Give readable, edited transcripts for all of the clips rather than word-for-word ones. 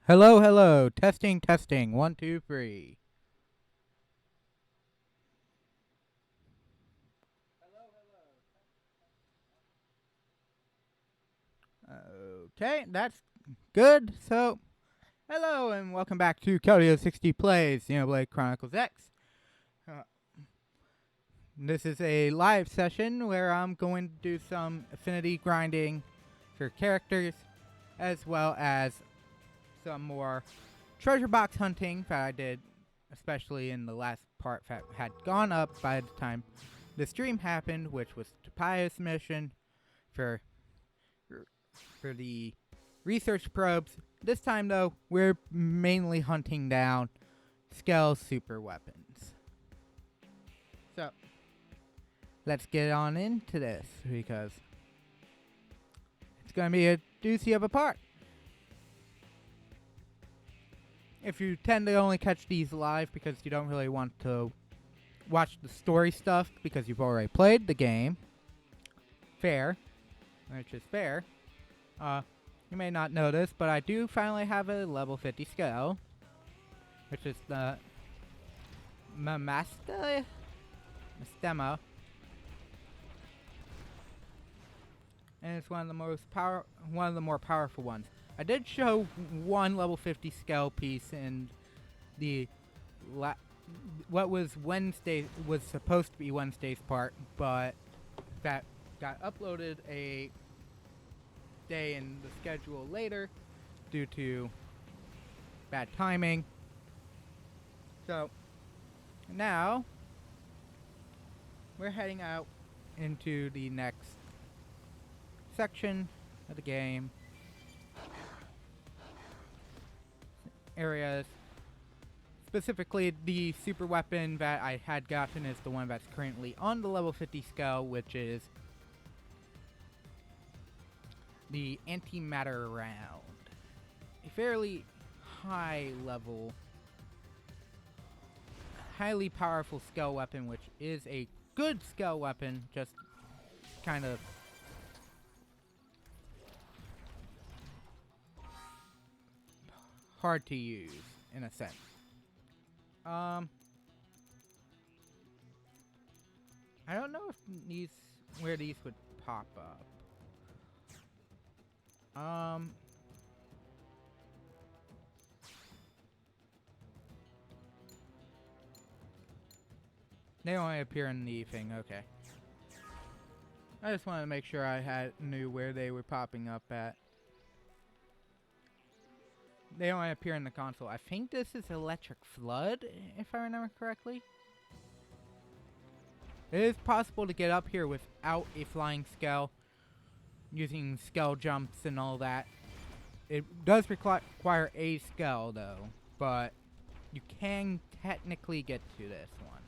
Hello, hello. Testing, testing. One, two, three. Okay, that's good. So, hello and welcome back to Keldio 60 Plays Xenoblade Chronicles X. Uh, this is a live session where I'm going to do some affinity grinding for characters, as well as some more treasure box hunting that I did, especially in the last part that had gone up by the time the stream happened, which was Topia's mission for for the research probes. This time, though, we're mainly hunting down Skell Superweapons. So, let's get on into this because it's going to be a doozy of a part. If you tend to only catch these live because you don't really want to watch the story stuff because you've already played the game, fair, which is fair. You may not know this, but I do finally have a level 50 Skell, which is the Mastema, and it's one of the more powerful ones. I did show one level 50 Skell piece in the what was supposed to be Wednesday's part, but that got uploaded a day in the schedule later due to bad timing. So now we're heading out into the next section of the game. Areas. Specifically, the super weapon that I had gotten is the one that's currently on the level 50 scale, which is the antimatter round. A fairly high level, highly powerful scale weapon, which is a good scale weapon, just kind of hard to use in a sense. I don't know if where these would pop up. They only appear in the thing. Okay. I just wanted to make sure I knew where they were popping up at. They only appear in the console. I think this is Electric Flood, if I remember correctly. It is possible to get up here without a flying Skell, using Skell jumps and all that. It does require a Skell, though, but you can technically get to this one.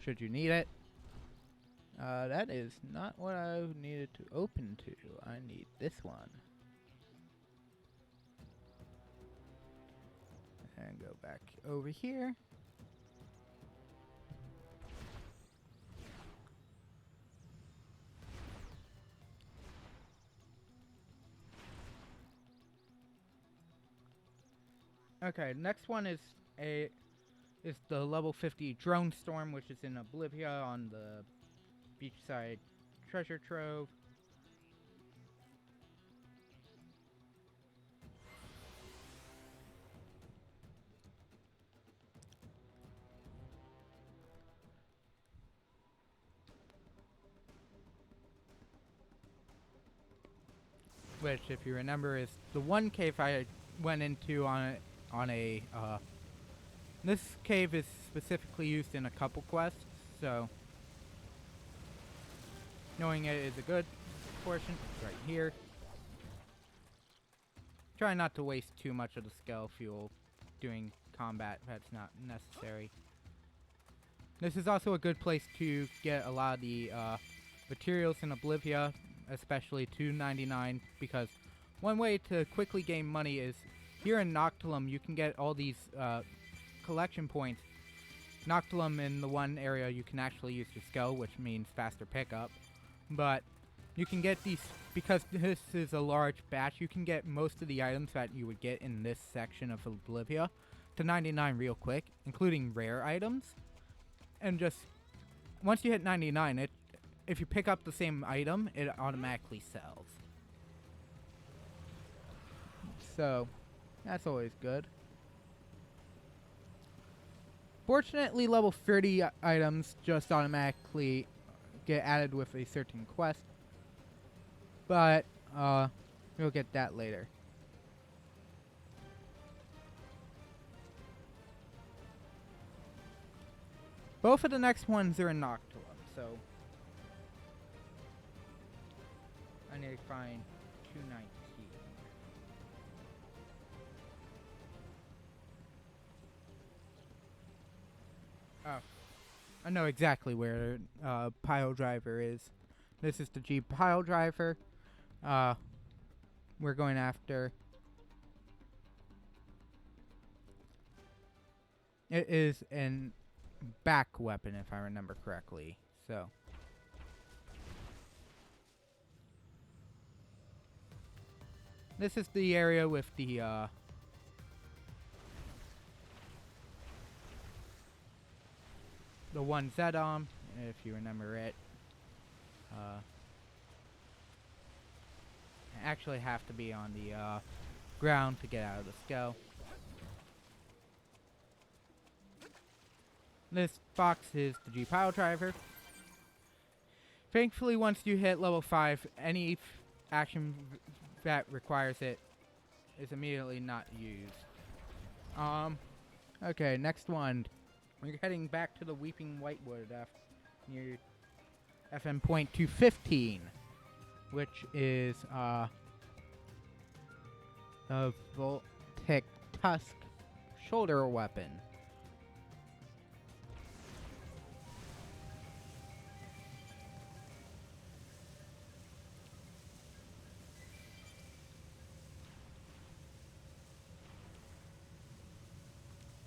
Should you need it. That is not what I needed to open to. I need this one. And go back over here. Okay, next one is the level 50 Drone Storm, which is in Oblivia on the beachside treasure trove. Which, if you remember, is the one cave I went into on a this cave is specifically used in a couple quests, so knowing it is a good portion. It's right here. Try not to waste too much of the Skell fuel doing combat that's not necessary. This is also a good place to get a lot of the materials in Oblivia, especially $2.99, because one way to quickly gain money is here in Noctilum. You can get all these collection points. Noctilum in the one area you can actually use your Skell, which means faster pickup, but You can get these, because this is a large batch, you can get most of the items that you would get in this section of Oblivia to 99 real quick, including rare items. And just, once you hit 99, if you pick up the same item, it automatically sells. So, that's always good. Fortunately, level 30 items just automatically get added with a certain quest. But, we'll get that later. Both of the next ones are in Noctilum, so I need to find 219. Oh, I know exactly where Pile Driver is. This is the G Pile Driver. We're going after. It is an back weapon, if I remember correctly. So. This is the area with the one Zedom, if you remember it. Actually have to be on the ground to get out of the Skell. This box is the G Pile Driver. Thankfully, once you hit level 5, any action that requires it is immediately not used. Okay, next one. We're heading back to the Weeping Whitewood near FM point 215, which is a Voltic Tusk shoulder weapon.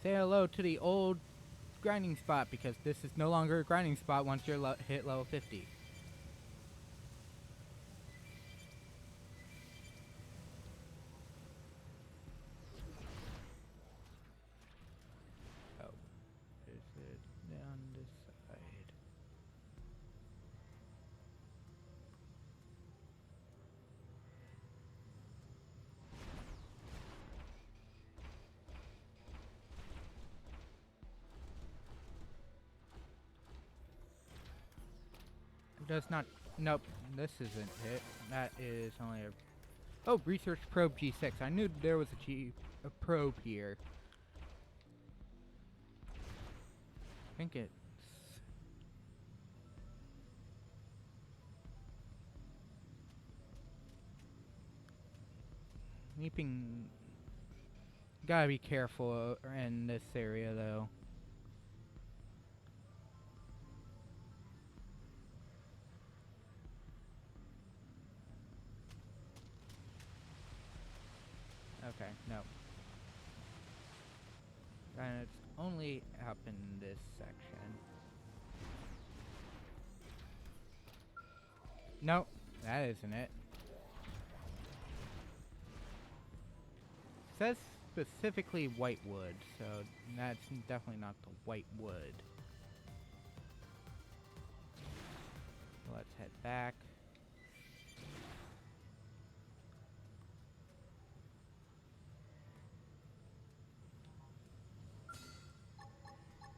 Say hello to the old grinding spot, because this is no longer a grinding spot once you're hit level 50. Oh, is it down this side? Does not. Nope, this isn't it. That is only a. Oh, research probe G6. I knew there was a probe here. I think it's. Weeping. Gotta be careful in this area, though. Okay, no. And it's only up in this section. Nope, that isn't it. It says specifically white wood, so that's definitely not the white wood. Let's head back.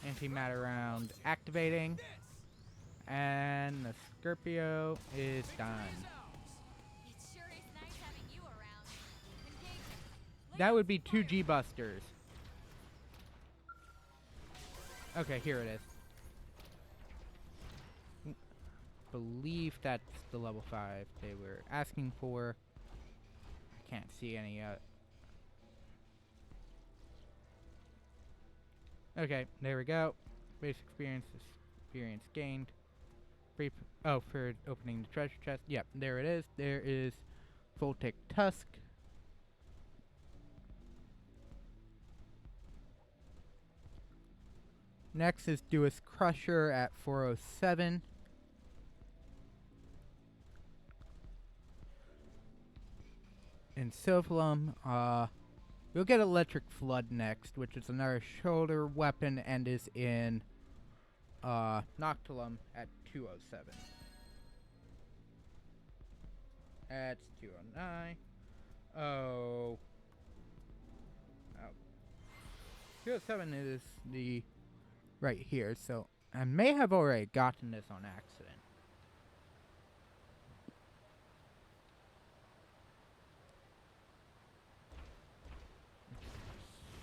Antimatter round activating, and the Scorpio is done. That would be 2 G busters. Okay, here it is. Believe that's the level 5 they were asking for. I can't see any yet. Okay, there we go. Base experience gained. For opening the treasure chest. Yep, there it is. There is Voltic Tusk. Next is Duous Crusher at 407. in Silphalum. We'll get Electric Flood next, which is another shoulder weapon and is in Noctilum at 207. That's 209. Oh. 207 is the right here, so I may have already gotten this on accident.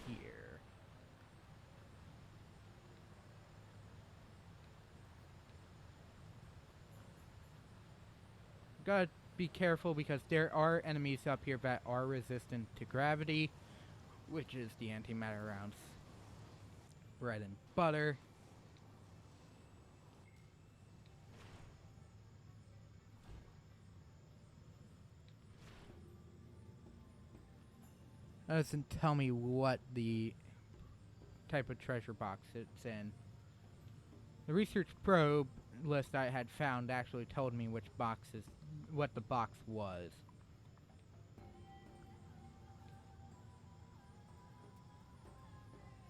Here. Gotta be careful because there are enemies up here that are resistant to gravity, which is the antimatter rounds. Bread and butter. That doesn't tell me what the type of treasure box it's in. The research probe list I had found actually told me what the box was.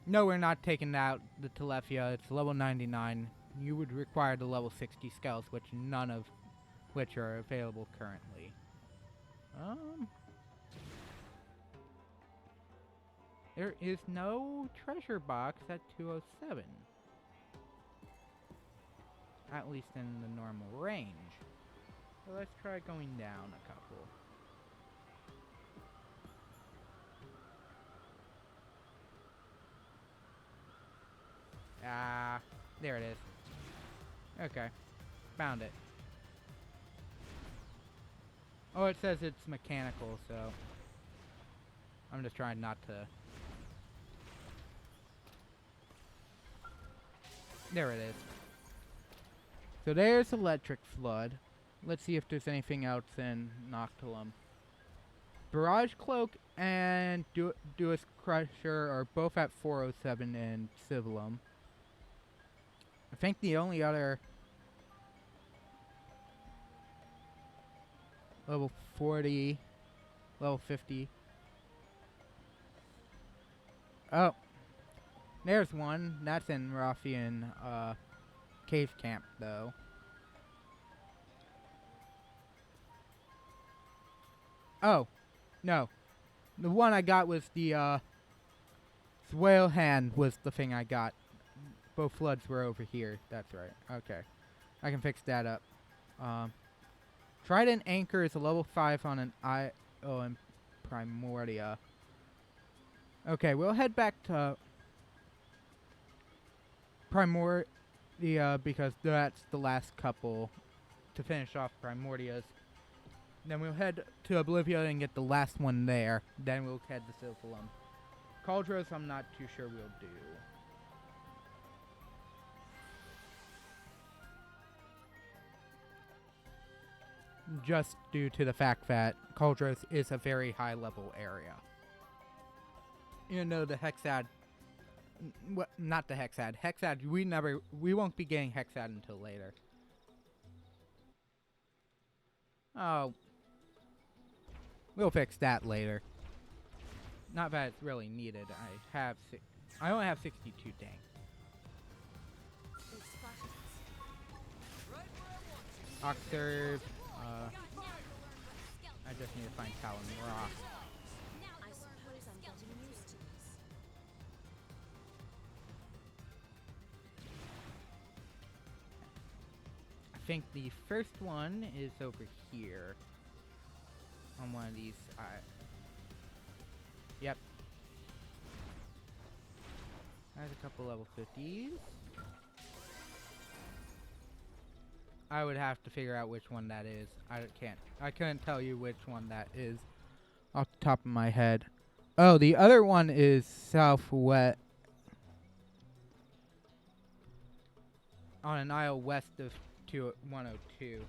No, we're not taking out the Telethia. It's level 99. You would require the level 60 skulls, which none of which are available currently. There is no treasure box at 207. At least in the normal range. So let's try going down a couple. Ah, there it is. Okay, found it. Oh, it says it's mechanical, so I'm just trying not to. There it is. So there's Electric Flood. Let's see if there's anything else in Noctilum. Barrage Cloak and Duous Crusher are both at 407 in Silphalum. I think the only other level 40, level 50. Oh, there's one. That's in Raffian Cave Camp, though. Oh, no. The one I got was the Whale Hand was the thing I got. Both floods were over here. That's right. Okay. I can fix that up. Trident Anchor is a level 5 on an in Primordia. Okay, we'll head back to Primordia because that's the last couple to finish off Primordias. Then we'll head to Oblivia and get the last one there. Then we'll head to Silphalum. Cauldros, I'm not too sure we'll do. Just due to the fact that Cauldros is a very high level area. Even though the Hexad, not the Hexad. Hexad, we won't be getting Hexad until later. Oh, we'll fix that later. Not that it's really needed. I only have 62 tank. Octave. I just need to find Talon Rock. I suppose I'm getting used to this. I think the first one is over here. On one of these. Yep. There's a couple level 50s. I would have to figure out which one that is. I couldn't tell you which one that is off the top of my head. Oh, the other one is southwest. On an isle west of 102.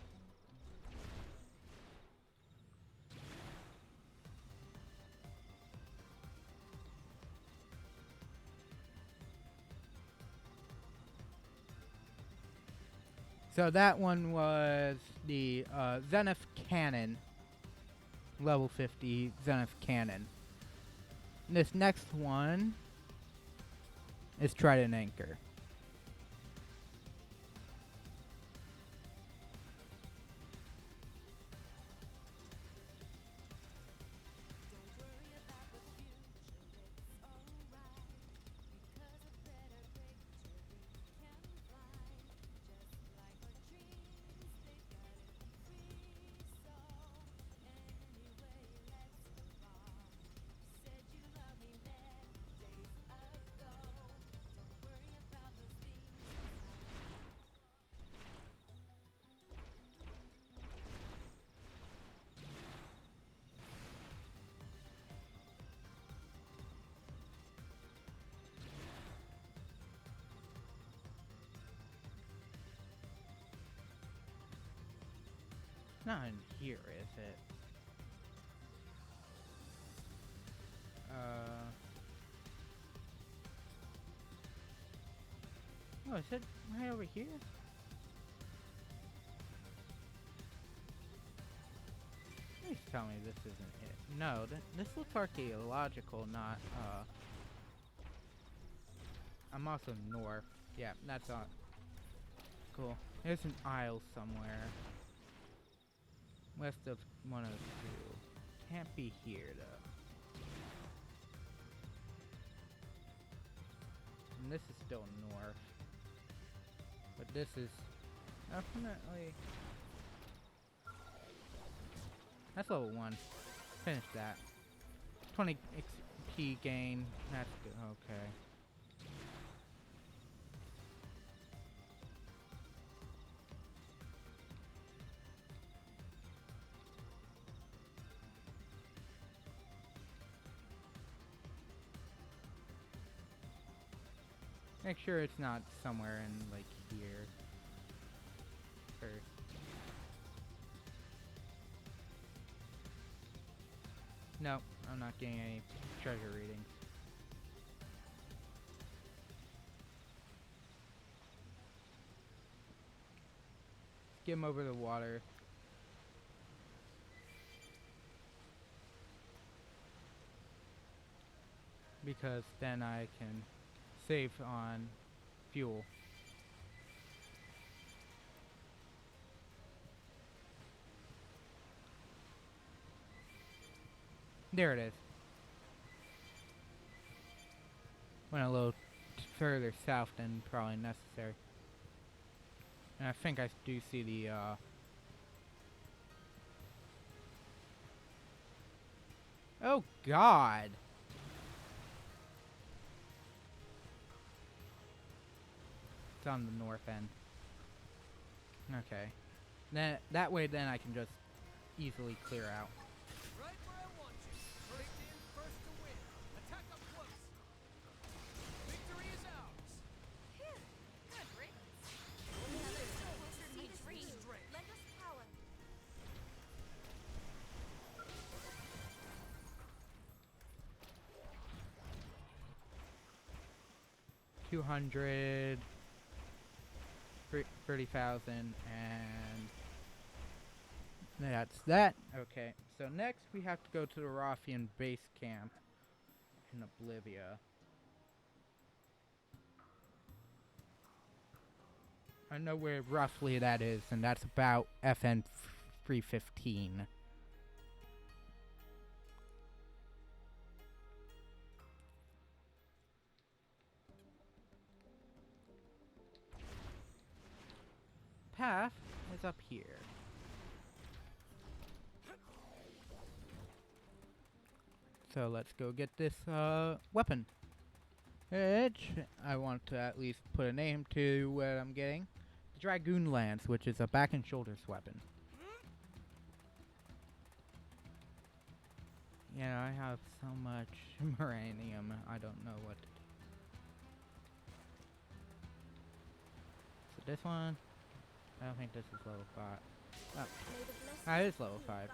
So that one was the Zenith Cannon. level 50 Zenith cannon. This next one is Trident Anchor. Not in here, is it? Oh, is it right over here? Please tell me this isn't it. No, this looks archaeological, not, I'm also north. Yeah, that's not cool. There's an aisle somewhere. West of 102. Can't be here, though. And this is still north. But this is definitely... That's level 1. Finish that. 20 XP gain. That's good. Okay. Make sure it's not somewhere in, like, here. First. No, I'm not getting any treasure readings. Skim over the water. Because then I can save on fuel. There it is. Went a little further south than probably necessary. And I think I do see the oh God. It's on the north end. Okay. Then that way then I can just easily clear out. Right where I want you. First in, first to win. Attack up close. Victory is ours. Phew. Good riddance. Another step closer to my dream. Lend us power. $200, 30,000, and that's that. Okay, so next we have to go to the Rothian base camp in Oblivia. I know where roughly that is, and that's about FN 315. Path is up here. So let's go get this weapon. Which I want to at least put a name to what I'm getting. The Dragoon Lance, which is a back and shoulders weapon. Yeah, I have so much uranium, I don't know what to do. So this one, I don't think this is level 5. Oh, it is level 5.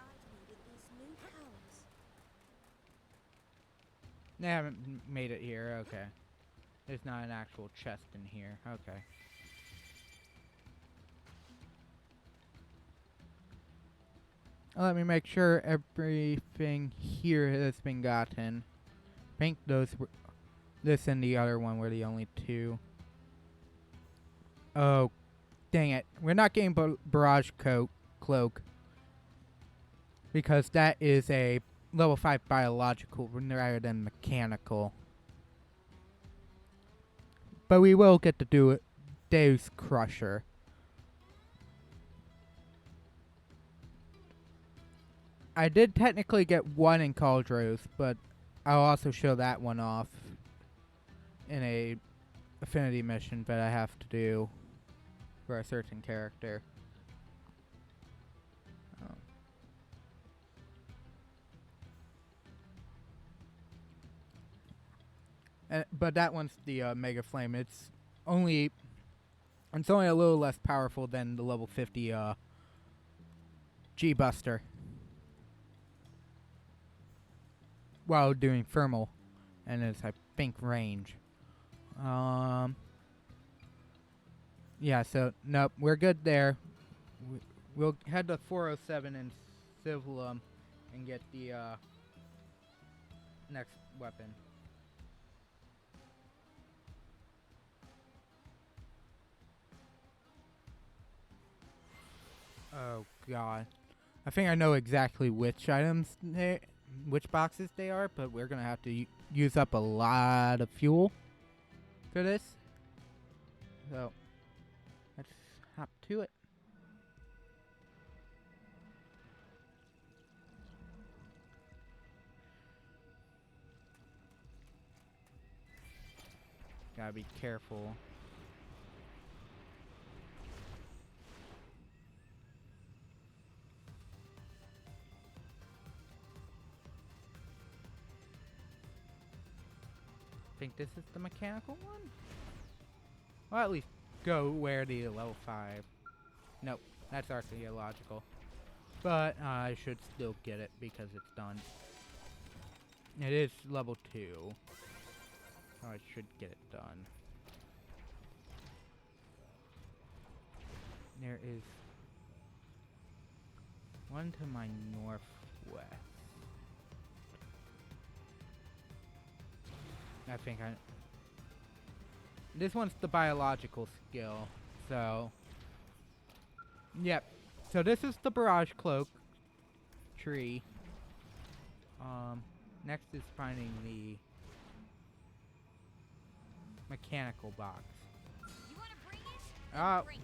They haven't made it here, okay. There's not an actual chest in here, okay. Let me make sure everything here has been gotten. I think this and the other one were the only two. Oh, dang it. We're not getting Barrage Cloak. Because that is a level 5 biological rather than mechanical. But we will get to do it. Deus Crusher. I did technically get one in Cauldros, but I'll also show that one off in a Affinity mission that I have to do for a certain character. But that one's the Mega Flame. It's only a little less powerful than the level 50 G-Buster. While doing thermal, and it's I think range. Yeah, so nope, we're good there. We'll head to 407 in Civilum and get the next weapon. Oh god, I think I know exactly which which boxes they are, but we're gonna have to use up a lot of fuel for this. So let's hop to it. Gotta be careful. I think this is the mechanical one? Well, at least go where the level 5. Nope, that's archaeological. But I should still get it because it's done. It is level 2. So I should get it done. There is one to my northwest. I think this one's the biological skill, so yep. So this is the Barrage Cloak tree. Next is finding the mechanical box. You wanna bring it? Bring it.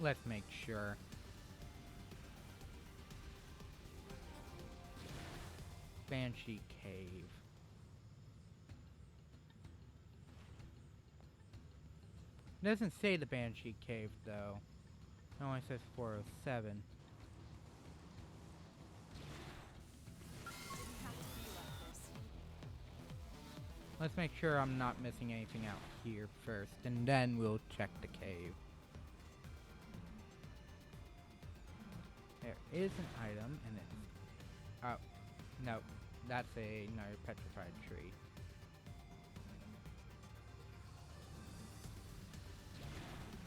Let's make sure. Banshee Cave. It doesn't say the Banshee Cave though. It only says 407. Let's make sure I'm not missing anything out here first, and then we'll check the cave. There is an item, and it's... Oh, no. That's another petrified tree.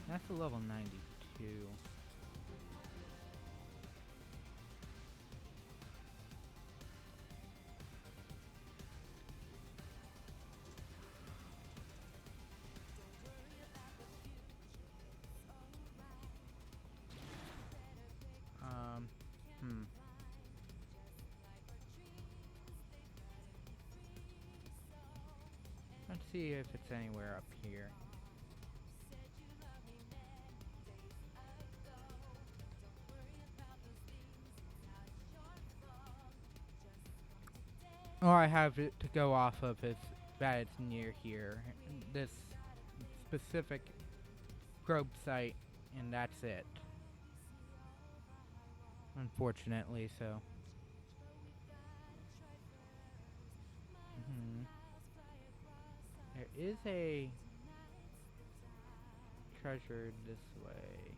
That's a level 92. Let's see if it's anywhere up here. All I have it to go off of is that it's near here. This specific probe site, and that's it. Unfortunately, so. There is a treasure this way.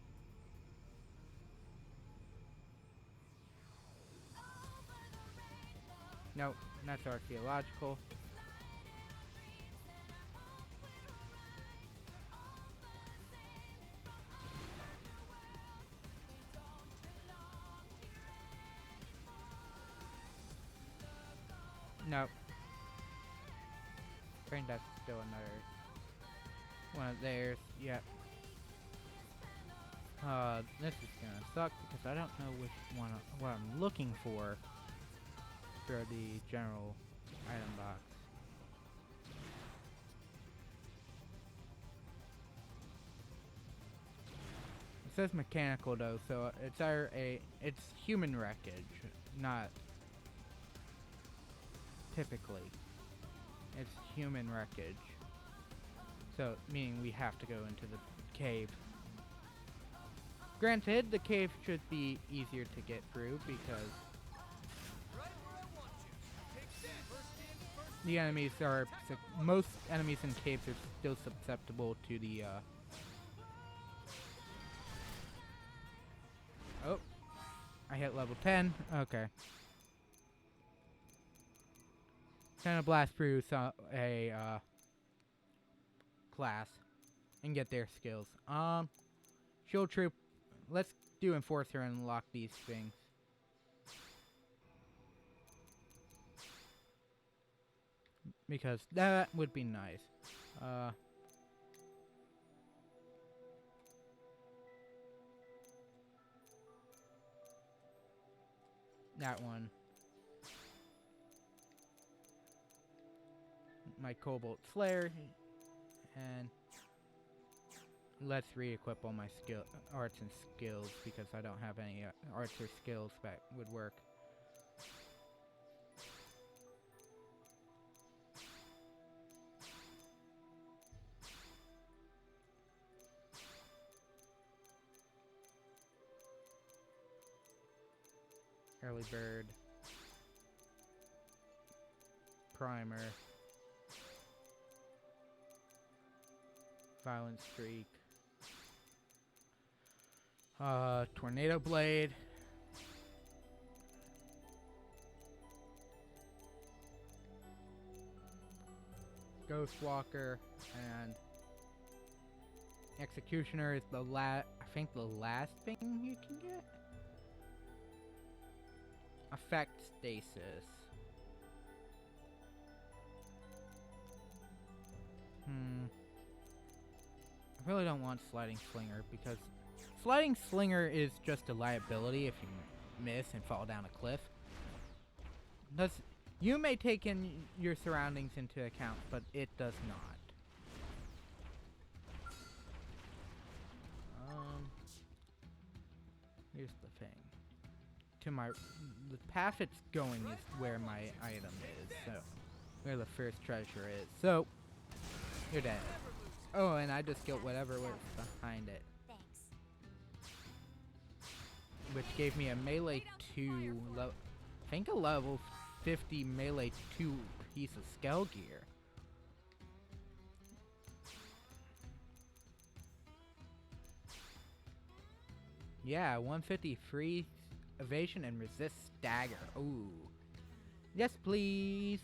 Nope, that's archaeological. Nope. I think that's still another one of theirs. Yep. This is gonna suck because I don't know which one what I'm looking for the general item box. It says mechanical though, so it's human wreckage, not typically. It's human wreckage. So meaning we have to go into the cave. Granted, the cave should be easier to get through because the enemies are most enemies in caves are still susceptible to the oh, I hit level 10. Okay. Gonna blast through a class and get their skills. Shield troop. Let's do enforcer and unlock these things. Because that would be nice. That one. My Cobalt Slayer. And let's re-equip all my arts and skills because I don't have any arts or skills that would work. Early bird. Primer. Violent streak. Tornado blade. Ghost walker and executioner is the I think the last thing you can get. Effect stasis. I really don't want sliding slinger because sliding slinger is just a liability if you miss and fall down a cliff. You may take in your surroundings into account, but it does not. Here's the thing. The path it's going is where my item is, so where the first treasure is. So you're dead. Oh, and I just killed whatever was behind it. Thanks. Which gave me a melee 2, I think a level 50 melee 2 piece of Skell gear. Yeah, 153 evasion and resist stagger. Ooh. Yes, please.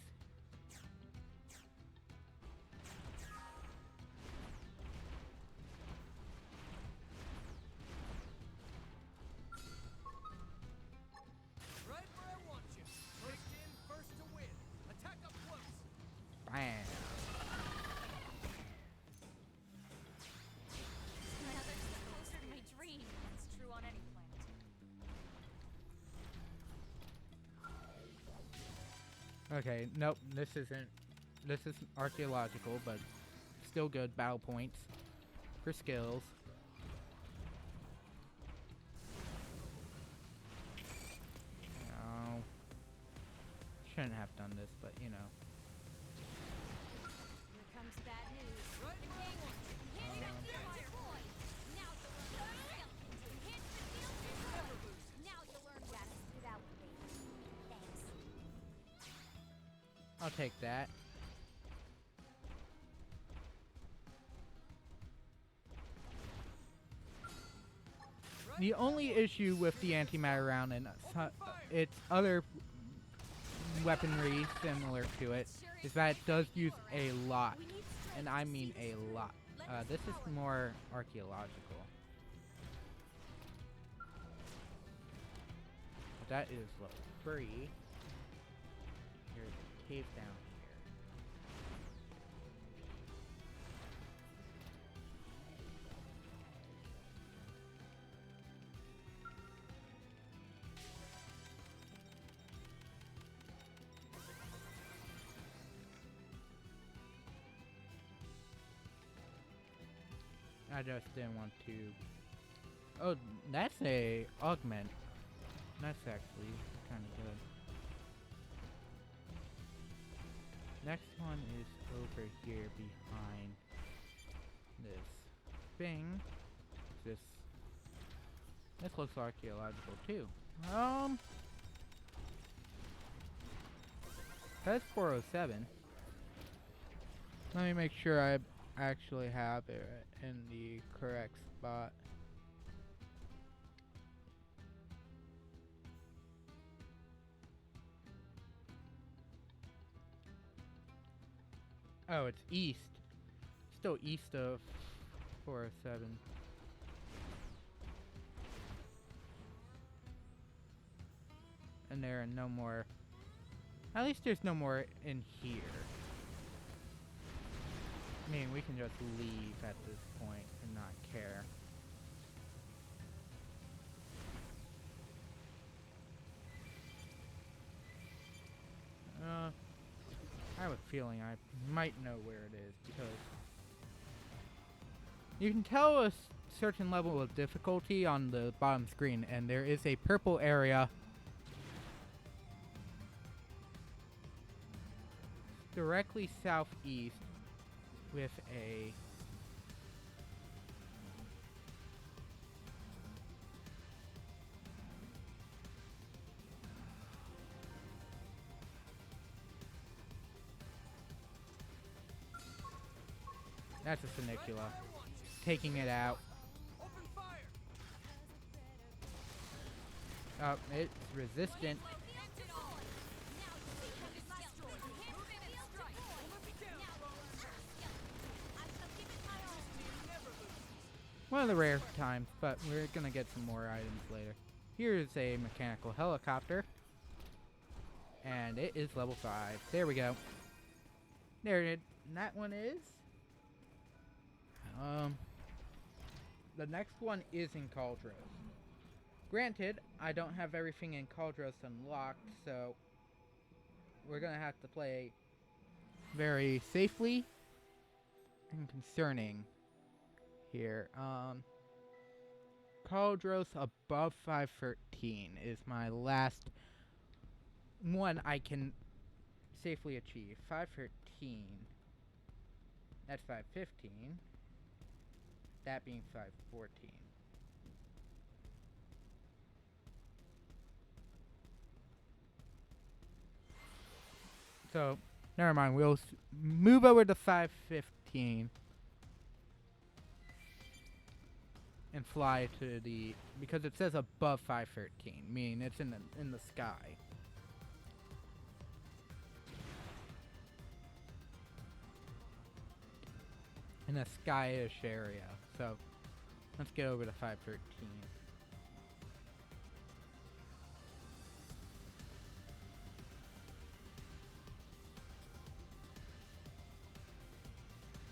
Right where I want you. First in, first to win. Attack up close. Bam. Another step closer to my dream. It's true on any planet. Okay, nope, this isn't. This is archaeological, but still good. Battle points for skills. No. Shouldn't have done this, but you know. Here comes bad news. Right where I want you. Hit the fire point. Now you'll learn skeletons. Hit the field destroy. Now you'll learn what to do that with me. Thanks. I'll take that. The only issue with the antimatter round and its other weaponry similar to it is that it does use a lot, and I mean a lot. This is more archaeological. That is level 3. There's a cave down here. I just didn't want to. Oh, that's a augment. That's actually kind of good. Next one is over here behind this thing. This looks archaeological too. That's 407. Let me make sure I actually have it in the correct spot. Oh, it's east. Still east of 407. And there are no more. At least there's no more in here. I mean, we can just leave at this point and not care. I have a feeling I might know where it is because you can tell a certain level of difficulty on the bottom screen, and there is a purple area directly southeast with a that's a Funicula. Taking it out. Open fire! It's resistant. One of the rare times, but we're gonna get some more items later. Here's a mechanical helicopter. And it is level 5. There we go. There it, that one is. The next one is in Cauldros. Granted, I don't have everything in Cauldros unlocked, so we're gonna have to play very safely and concerning here. Cauldros above 513 is my last one I can safely achieve. 513. That's 515. That being 514. So, never mind. We'll move over to 515 and fly to the, because it says above 513, meaning it's in the sky. In a skyish area. So, let's get over to 513.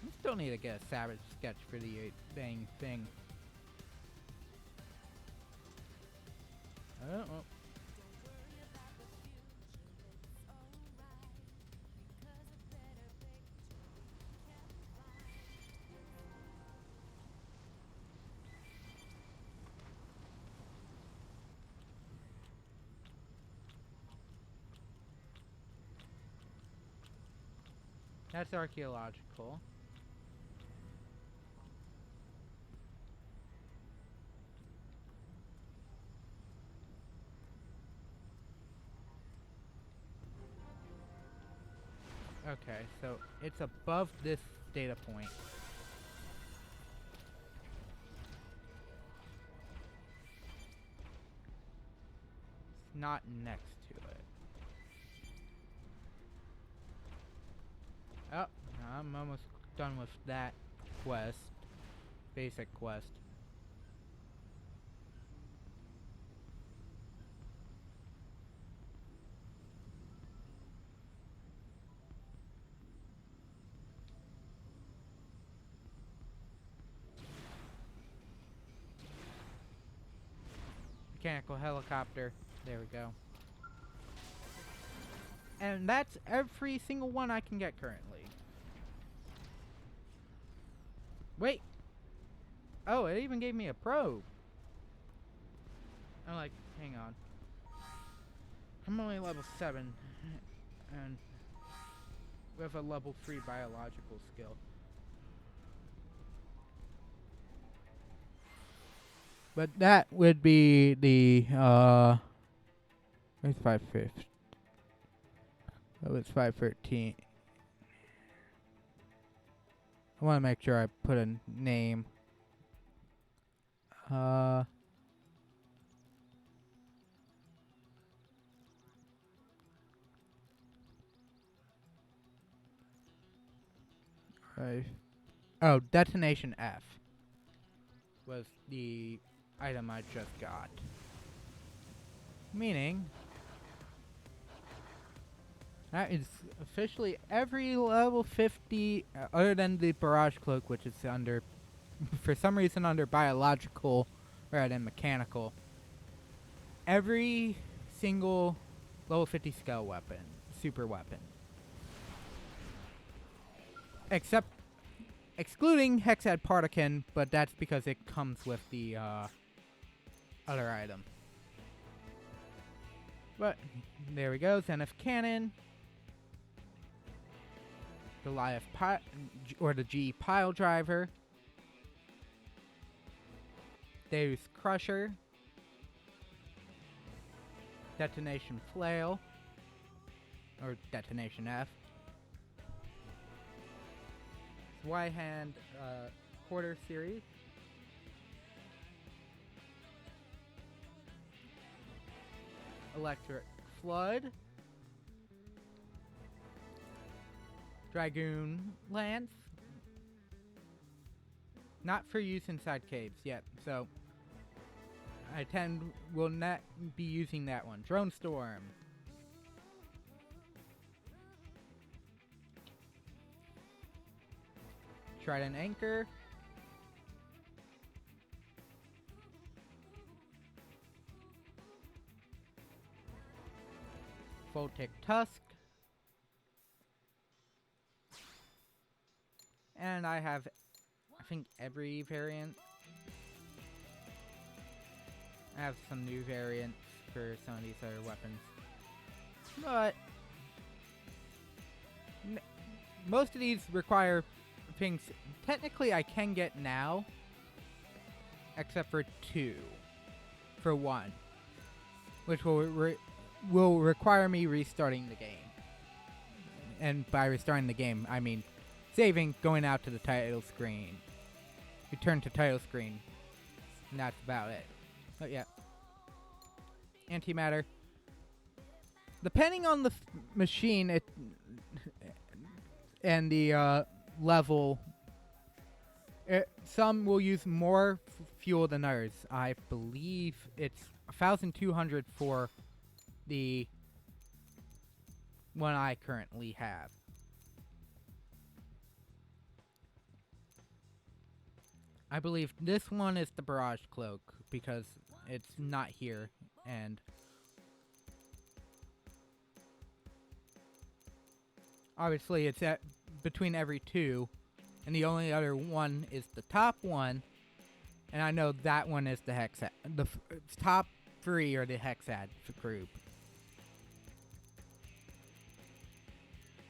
We still need to get a savage sketch for the dang thing. Oh. That's archaeological. Okay, so it's above this data point. It's not next to it. Oh, I'm almost done with that quest. Basic quest. Mechanical helicopter. There we go. And that's every single one I can get currently. Wait. Oh, it even gave me a probe. I'm like, hang on. I'm only level 7. And with a level 3 biological skill. But that would be the, where's 550? Oh, it's 513. I want to make sure I put a name. Right. Oh, Detonation F was the item I just got. Meaning, that is officially every level 50, other than the Barrage Cloak, which is under, for some reason, under biological rather than mechanical. Every single level 50 Skell weapon, super weapon. Excluding Hexad Partican, but that's because it comes with the other item. But there we go, Zenith Cannon, Goliath or the G Pile Driver, Deus Crusher, Detonation Flail, or Detonation F, Zweihander Quarter Series, Electric Flood, Dragoon Lance, not for use inside caves yet, so I will not be using that one. Drone Storm, Trident Anchor, Voltic Tusk, and I have, I think, every variant. I have some new variants for some of these other weapons, but most of these require things technically I can get now, except for 2, for 1, which will require me restarting the game. And by restarting the game, I mean saving, going out to the title screen, return to title screen, and that's about it. But yeah, antimatter. Depending on the machine, and the level, some will use more fuel than others. I believe it's 1,200 for the one I currently have. I believe this one is the Barrage Cloak because it's not here, and obviously it's at between every 2, and the only other one is the top one, and I know that one is the Hexad. The top 3 are the Hexad group.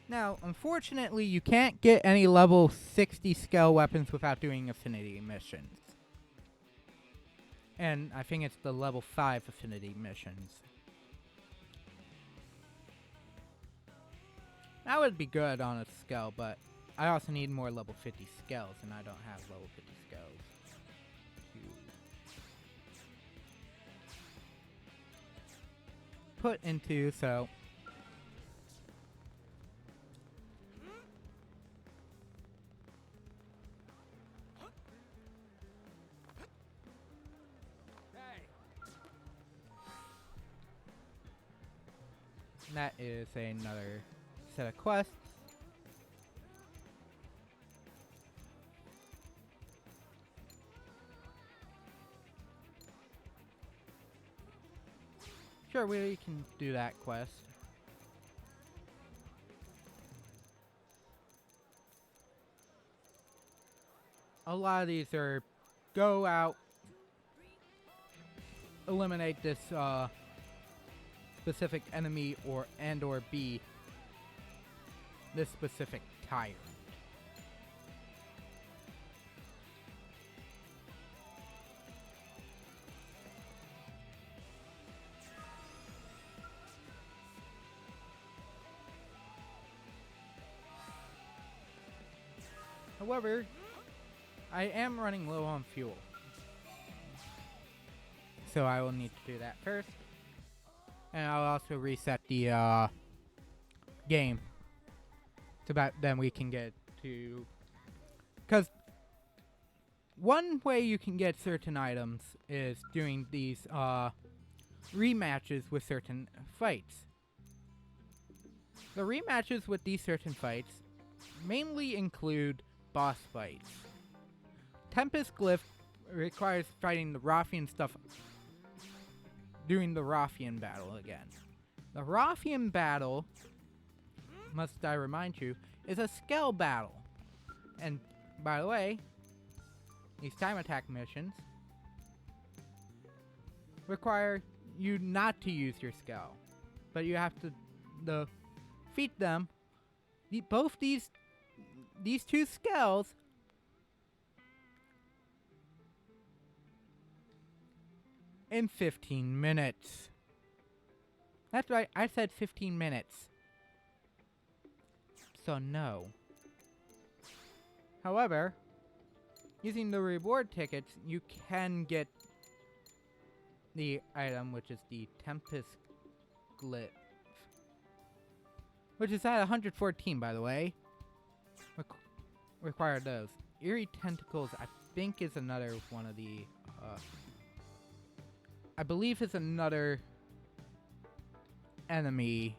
Now, unfortunately, you can't get any level 60 Skell weapons without doing Affinity missions. And I think it's the level 5 Affinity missions. That would be good on a Skell, but I also need more level 50 Skells, and I don't have level 50 Skells. Put into, so That is another set of quests. Sure, we can do that quest. A lot of these are go out, eliminate this specific enemy or be this specific tyrant. However, I am running low on fuel, so I will need to do that first. And I'll also reset the game. So that then we can get to... Because one way you can get certain items is doing these rematches with certain fights. The rematches with these certain fights mainly include boss fights. Tempest Glyph requires fighting the Ruffian stuff, doing the Ruffian battle again. The Ruffian battle, must I remind you, is a Skell battle. And by the way, these time attack missions require you not to use your Skell, but you have to defeat them. Both these two Skells in 15 minutes. That's right, I said 15 minutes. So no. However, using the reward tickets, you can get the item, which is the Tempest Glyph. Which is at 114, by the way. Require those. Eerie Tentacles, I think, is another one of the... I believe is another enemy.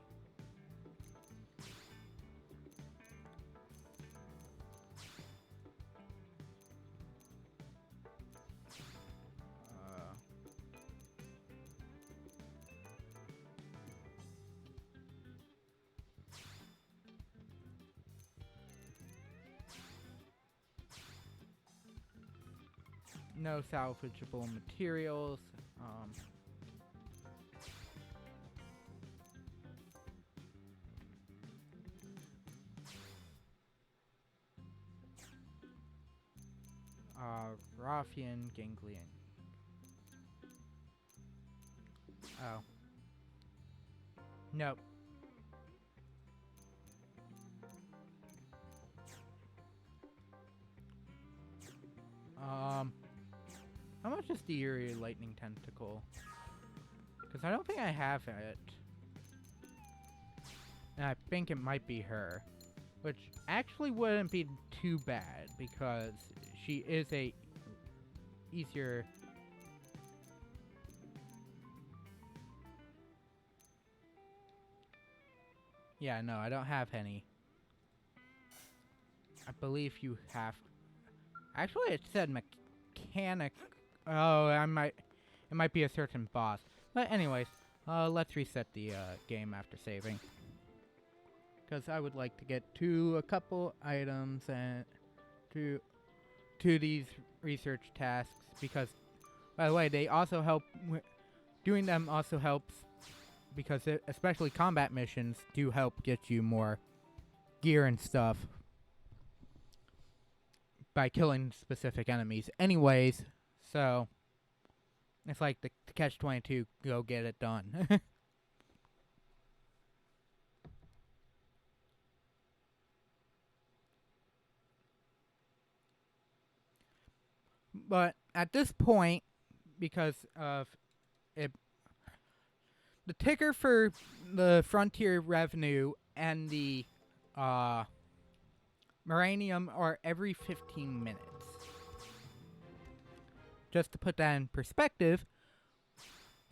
No salvageable materials. Ruffian Ganglion. Oh. Nope. How much is the Eerie Lightning Tentacle? Because I don't think I have it. And I think it might be her. Which actually wouldn't be too bad, because she is a easier... Yeah, no, I don't have any. I believe you have... Actually, it said mechanic... Oh, it might be a certain boss. But anyways, let's reset the game after saving. Because I would like to get to a couple items and to these research tasks. Because, by the way, they also help... Doing them also helps, because especially combat missions do help get you more gear and stuff by killing specific enemies. Anyways, so it's like the catch-22, go get it done. But at this point, because of it, the ticker for the Frontier revenue and the Moranium are every 15 minutes. Just to put that in perspective,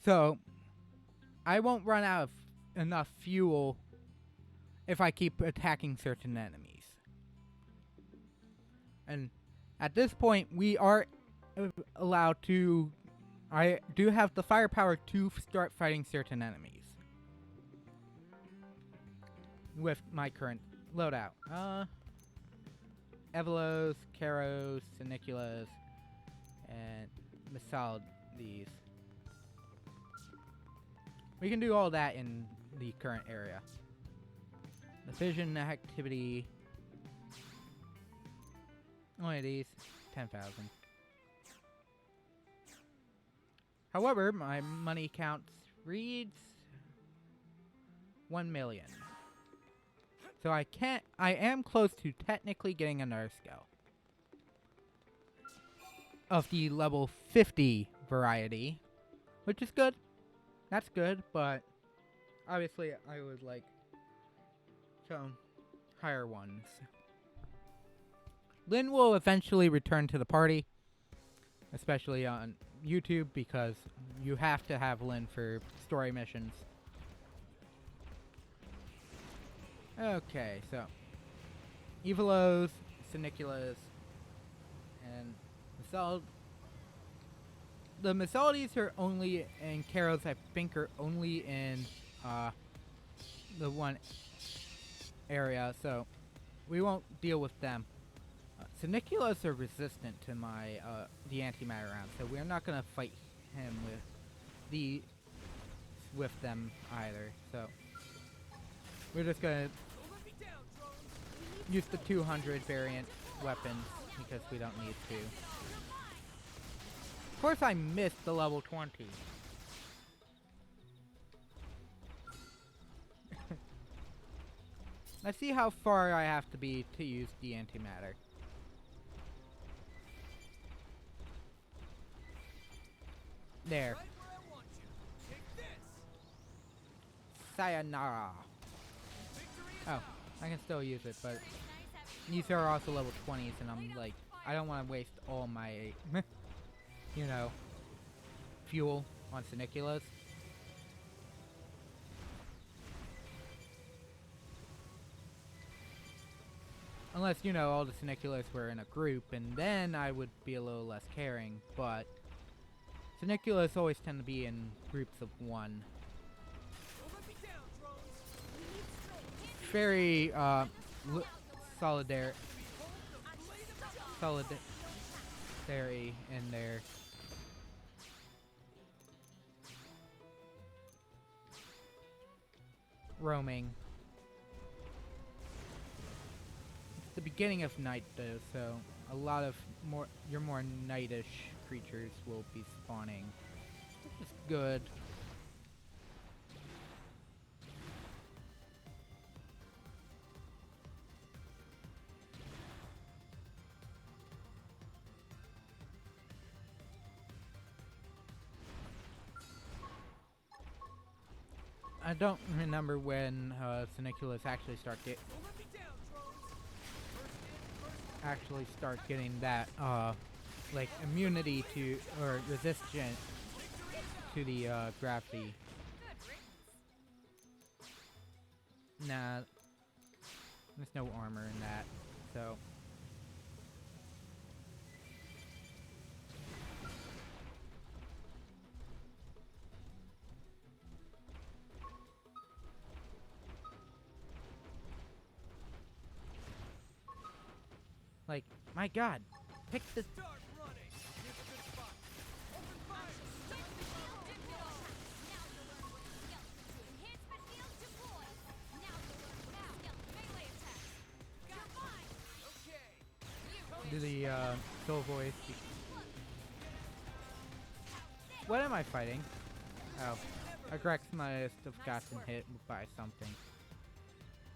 so I won't run out of enough fuel if I keep attacking certain enemies. And at this point, we are allowed to... I do have the firepower to start fighting certain enemies with my current loadout. Evolos, Karos, Siniculas, and Misalides. We can do all that in the current area. The vision activity. Only of these, 10,000. However, my money count reads 1 million. So I am close to technically getting another Skell. Of the level 50 variety, which is good. That's good, but obviously I would like some higher ones. Lynn will eventually return to the party, especially on YouTube, because you have to have Lynn for story missions. Okay, so Evolos, Siniculas, and the Misalides are only, and Karos I think are only in the one area, so we won't deal with them. Siniculas are resistant to my the antimatter round, so we're not gonna fight him with them either. So we're just gonna use the 200 variant weapons because we don't need to. Of course, I missed the level 20. Let's see how far I have to be to use the antimatter. There. Sayonara. Oh, I can still use it, but these are also level 20s, and I'm like, I don't want to waste all my, you know, fuel on Siniculas. Unless, you know, all the Siniculas were in a group, and then I would be a little less caring, but Siniculas always tend to be in groups of one. Very, solidary in their roaming. It's the beginning of night though, so a lot of your more nightish creatures will be spawning, which is good. I don't remember when Siniculas actually start getting that like immunity to or resistance to the gravity. Nah, there's no armor in that, so. Like, my god, pick the... Do the soul voice. What am I fighting? Oh, Agrex must have gotten hit by something.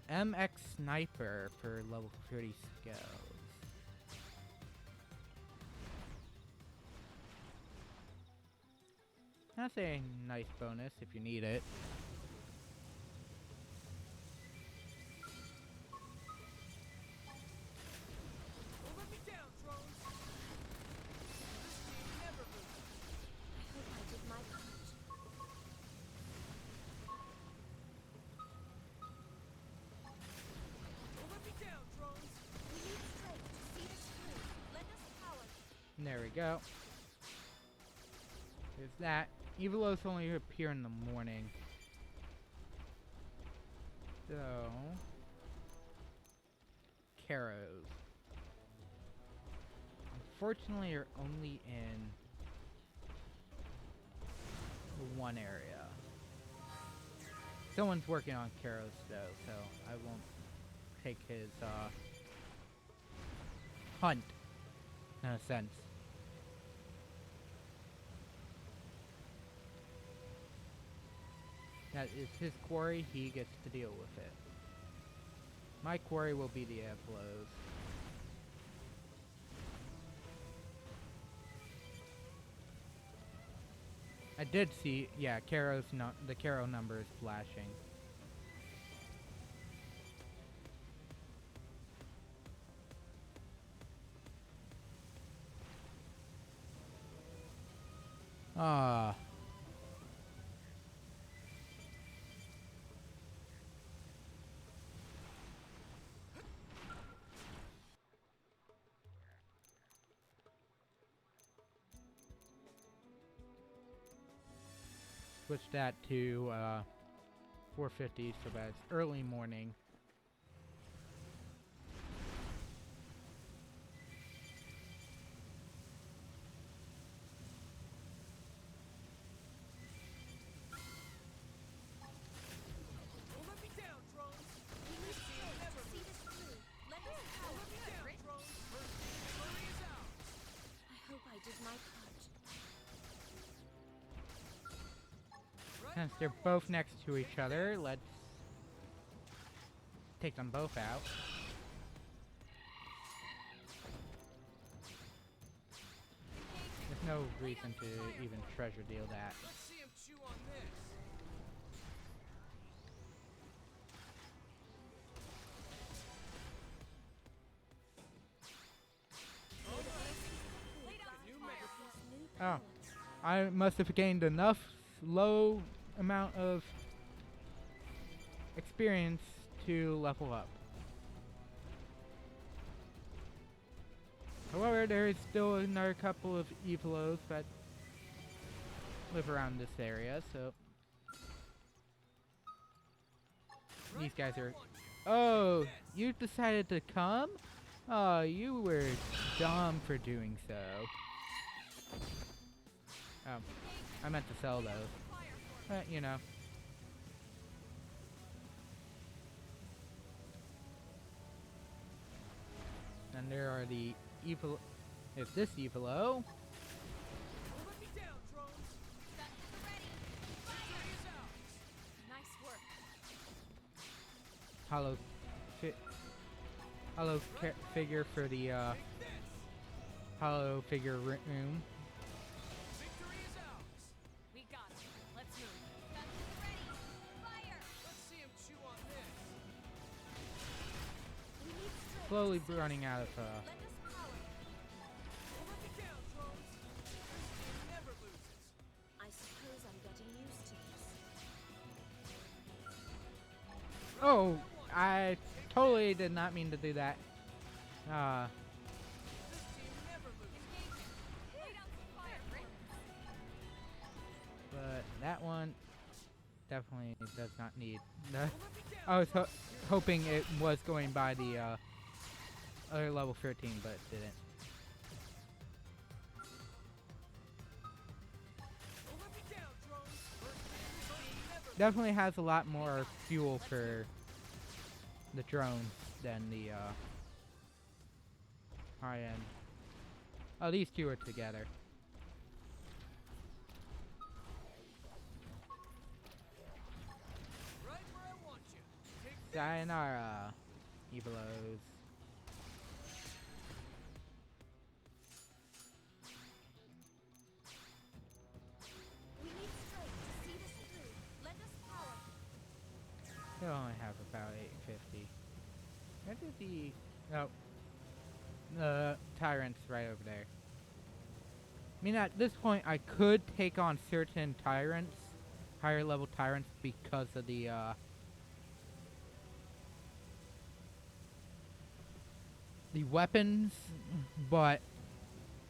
MX Sniper for level 30 skills. That's a nice bonus if you need it. There we go. There's that. Evolos only appear in the morning. So... Caros. Unfortunately, you're only in the one area. Someone's working on Caros though, so I won't take his hunt in a sense. That is his quarry, he gets to deal with it. My quarry will be the Evolos. I did see, yeah, the Caro number is flashing. Ah. Switch that to 450 so that it's early morning. Don't let me down, drones. We need strength to see this through. Lend us Don't power, let me down, Crit. drones. First victory is out. I hope I did my part. Right Since where they're I want both you. next to each other, let's take them both out. There's no reason to even treasure deal that. Let's see him chew on this. New mega Oh, I must have gained enough low amount of experience to level up. However, there is still another couple of Evolos that live around this area, so these guys are... Oh, you decided to come? Oh, you were dumb for doing so. Oh, I meant to sell those. But, you know. And there are the evil... There's this Evolo. Don't let me down, drones. Guns at the ready. Victory is out. Nice work. Hollow figure for the Take this. hollow figure room. Victory is ours. We got it. Let's move. Guns at the ready. Fire. Let's see him chew on this. We need strength. Slowly to see running this out of through. Lend us power. Don't let me down, drones. This team never loses. I suppose I'm getting used to this. Oh, I totally did not mean to do that. This team never loses. Lay down some fire, Crit. But that one definitely does not need. Don't let me down. I was hoping it was going by the other level 13, but it didn't. Don't let me down, drones. First team never Definitely has a lot more fuel for the drones than the high end. Oh, these two are together. right where I want you. Take this. Sayonara, Evolos. We need strength to see this through. Lend us power. They only have about 850. Where did the... Oh. The tyrant's right over there. I mean, at this point, I could take on certain tyrants, higher level tyrants, because of the weapons, but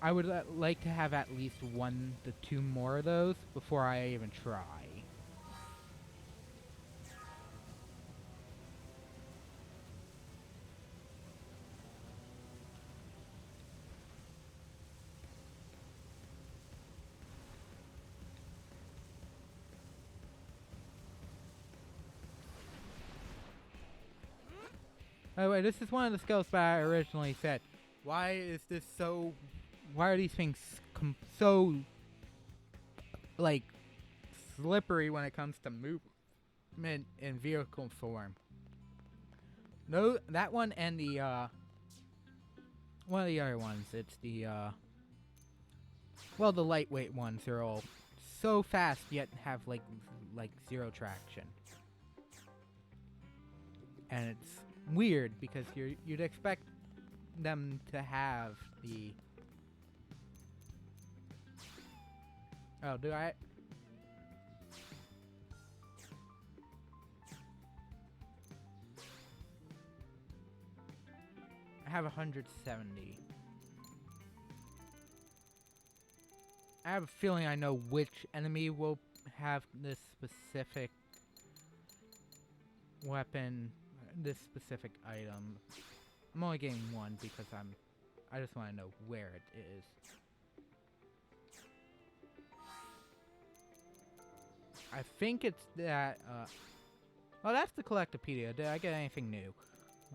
I would like to have at least 1 to 2 more of those before I even try. By the way, this is one of the skills that I originally said. Why is this so... Why are these things so... like... slippery when it comes to movement in vehicle form? No, that one and the, one of the other ones. It's the, well, the lightweight ones are all so fast yet have, like 0 traction. And it's weird because you'd expect them to have the... Oh, do I... I have 170. I have a feeling I know which enemy will have this specific weapon, this specific item. I'm only getting 1 because I just want to know where it is. I think it's that, oh, that's the Collectopedia. Did I get anything new?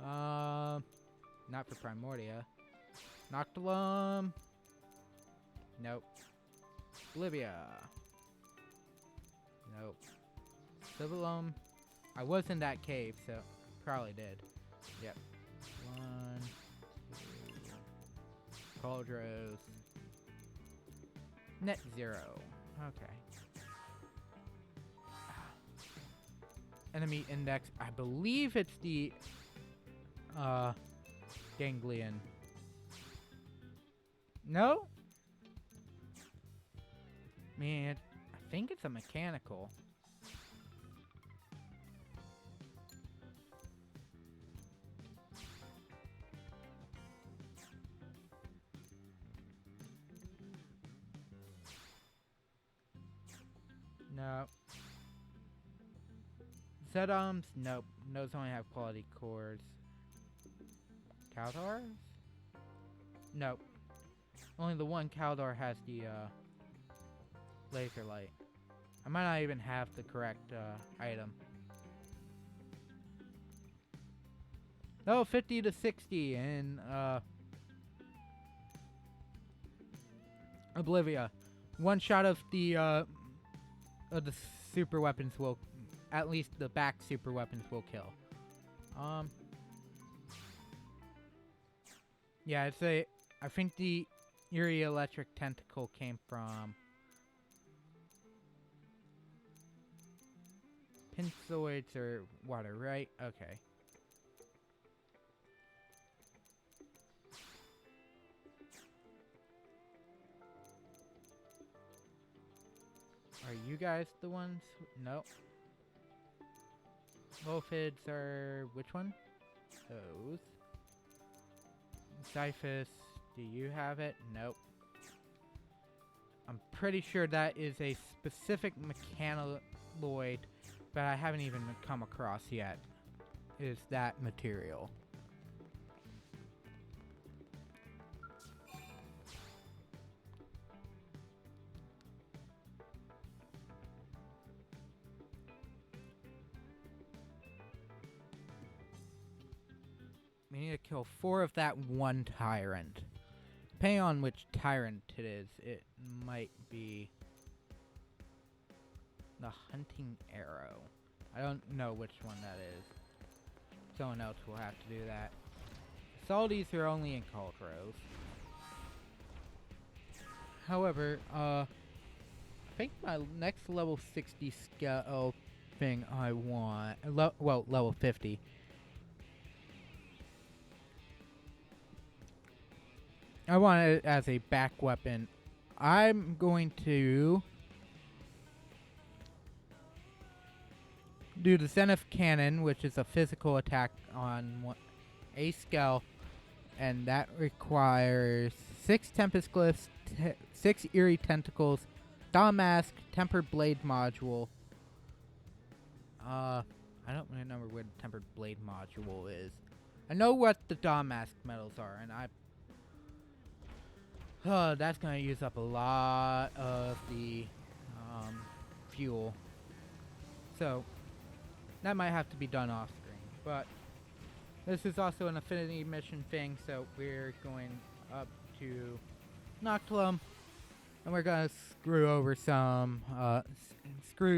Not for Primordia. Noctilum. Nope. Olivia. Nope. Civilum. I was in that cave, so probably did. Yep. 1, 2. Cauldros. Net 0. Okay. Enemy index. I believe it's the ganglion. No? Man, I think it's a mechanical. No. Zedums? Nope. Those only have quality cores. Caldars? Nope. Only the one Caldar has the laser light. I might not even have the correct item. Oh, 50 to 60 in Oblivia. One shot of the super weapons will, at least the back super weapons will kill. Yeah, I think the Eerie Electric Tentacle came from Pinzoids or water, right? Okay. Are you guys the ones? Nope. Wolfids are which one? Those. Xiphus, do you have it? Nope. I'm pretty sure that is a specific mechanoid, but I haven't even come across yet. Is that material? We need to kill 4 of that one tyrant. Depending on which tyrant it is, it might be the hunting arrow. I don't know which one that is. Someone else will have to do that. So all these are only in Cauldros. However, I think my next level 60 Skell thing I want, well, level 50. I want it as a back weapon. I'm going to do the Zenith Cannon, which is a physical attack on a Skell, and that requires 6 Tempest Glyphs, 6 Eerie Tentacles, Dawn Mask, Tempered Blade Module. I don't remember where the Tempered Blade Module is. I know what the Dawn Mask medals are, and that's gonna use up a lot of the fuel. So that might have to be done off screen. But this is also an Affinity mission thing, so we're going up to Noctilum, and we're gonna screw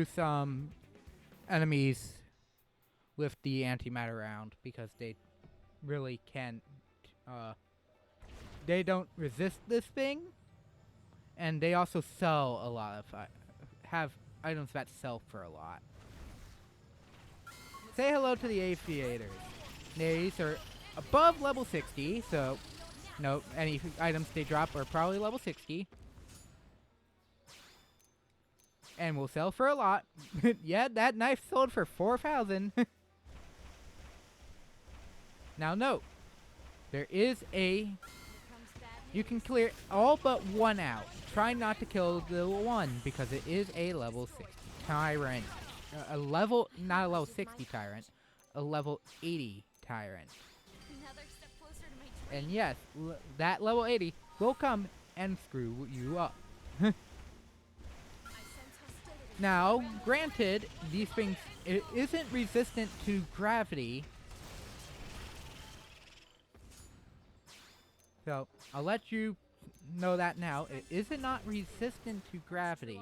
some enemies with the antimatter round, because they really can't. They don't resist this thing, and they also sell a lot of have items that sell for a lot. Say hello to the aviators. These are above level 60, so no, any items they drop are probably level 60. And will sell for a lot. Yeah, that knife sold for 4,000. Now note, there is you can clear all but one out. Try not to kill the one, because it is a level 60 tyrant. Not a level 60 tyrant, a level 80 tyrant. Another step closer to my dream. And yes, that level 80 will come and screw you up. I sense hostility. Now, granted, these things, it isn't resistant to gravity. So, I'll let you know that now. It is not resistant to gravity.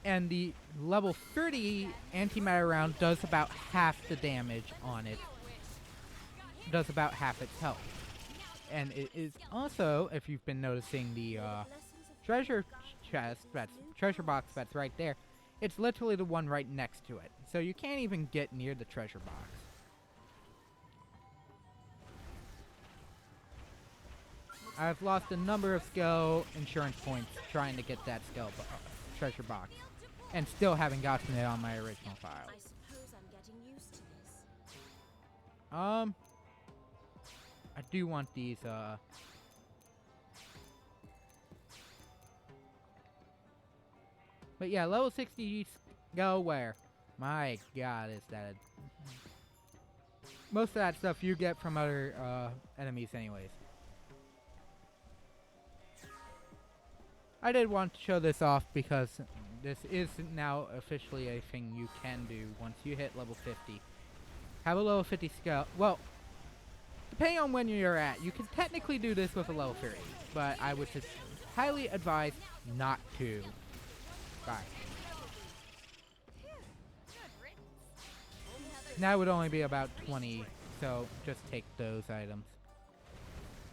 And the level 30 antimatter round does about half the damage on it. Does about half its health. And it is also, if you've been noticing the treasure chest, treasure box that's right there, it's literally the one right next to it. So you can't even get near the treasure box. I've lost a number of Skell insurance points trying to get that Skell treasure box, and still haven't gotten it on my original file. I suppose I'm getting used to this. I do want these, But yeah, level 60 go where? My god, is that most of that stuff you get from other, enemies anyways. I did want to show this off because this is now officially a thing you can do once you hit level 50. Have a level 50 Skell. Well, depending on when you're at, you can technically do this with a level 30, but I would just highly advise not to. Bye. That would only be about 20, so just take those items.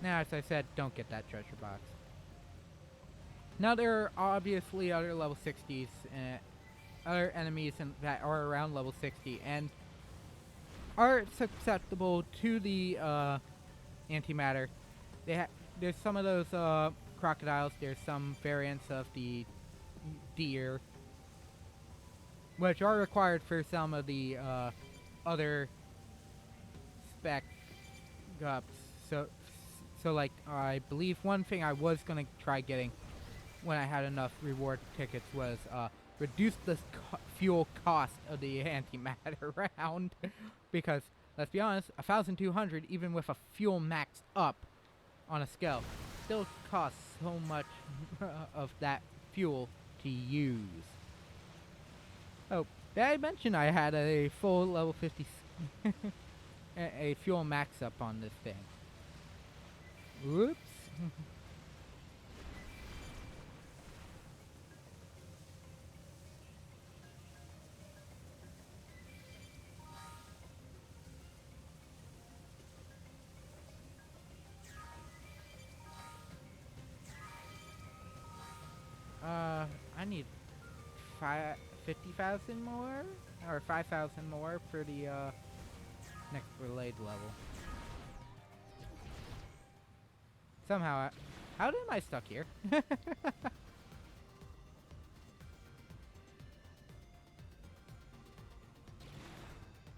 Now, as I said, don't get that treasure box. Now, there are obviously other level 60s, other enemies that are around level 60, and are susceptible to the antimatter. There's some of those crocodiles, there's some variants of the deer, which are required for some of the other spec ups. So like, I believe one thing I was gonna try getting when I had enough reward tickets was reduce the fuel cost of the antimatter round, because let's be honest, 1,200 even with a fuel maxed up on a Skell still costs so much of that fuel to use. Oh, did I mention I had a full level 50 a fuel max up on this thing? Whoops. I need 50,000 more, or 5,000 more for the next relayed level. Somehow, how am I stuck here?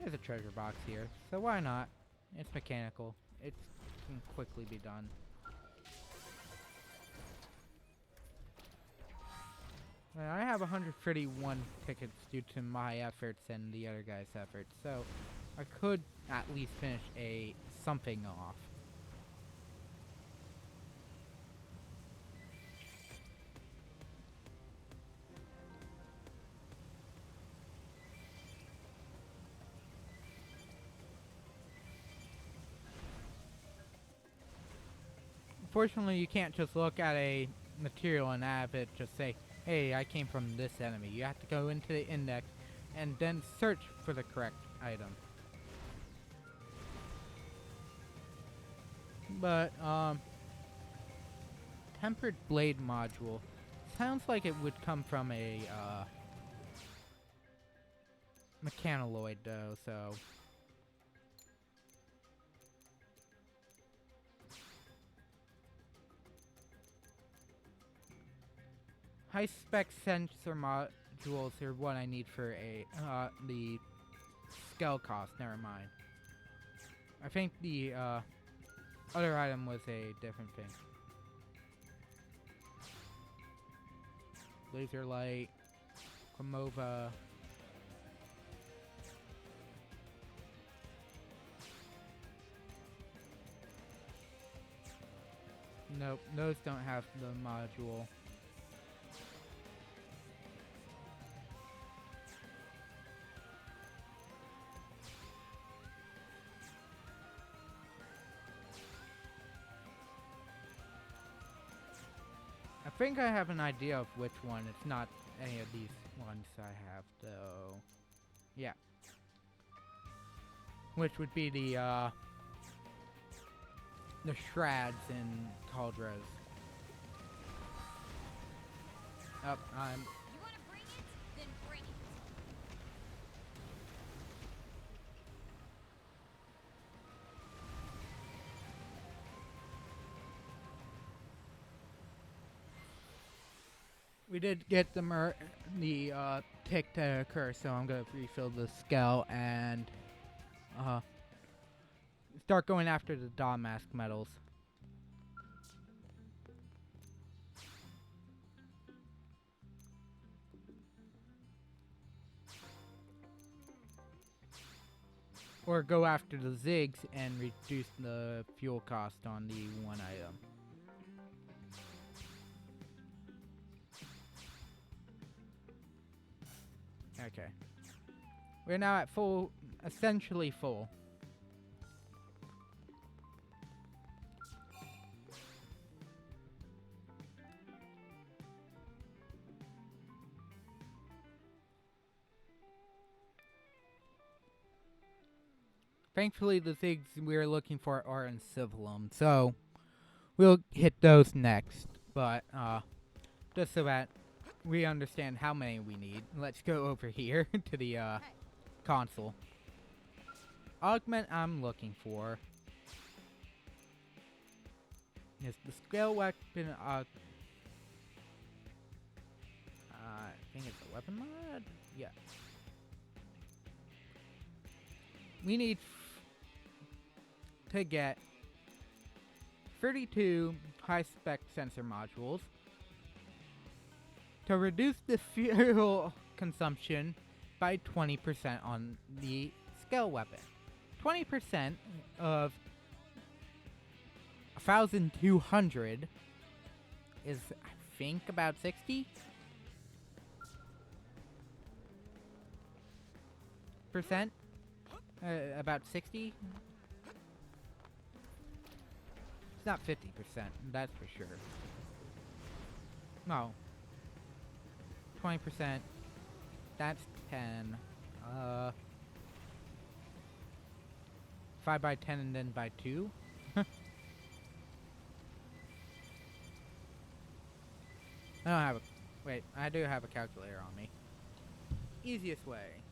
There's a treasure box here, so why not? It's mechanical. it can quickly be done. Well, I have 131 tickets due to my efforts and the other guy's efforts, so I could at least finish something off. Unfortunately, you can't just look at a material and have it just say, hey, I came from this enemy. You have to go into the index and then search for the correct item. But, tempered blade module sounds like it would come from a, mechanaloid, though, so... High-spec sensor modules are what I need for the Skell cost, never mind. I think the, other item was a different thing. Laser light, Chromova. Nope, those don't have the module. I think I have an idea of which one. It's not any of these ones I have, though. Yeah. Which would be the shreds and cauldrons. Oh, I'm... You want to bring it? Then bring it. We did get the tick to occur, so I'm gonna refill the Skell and start going after the Damask medals. Or go after the Zigs and reduce the fuel cost on the one item. Okay. We're now at full, essentially full. Thankfully, the things we're looking for are in Civilum, so we'll hit those next. But, just so that we understand how many we need, let's go over here to the, console. Augment I'm looking for is the Skell weapon, I think it's a weapon mod? Yeah. We need to get 32 high-spec sensor modules to reduce the fuel consumption by 20% on the Skell weapon. 20% of 1,200 is, I think, about 60%. About 60. It's not 50%, that's for sure. No. 20%. That's 10. 5 by 10 and then by 2. I don't have a... Wait, I do have a calculator on me. Easiest way.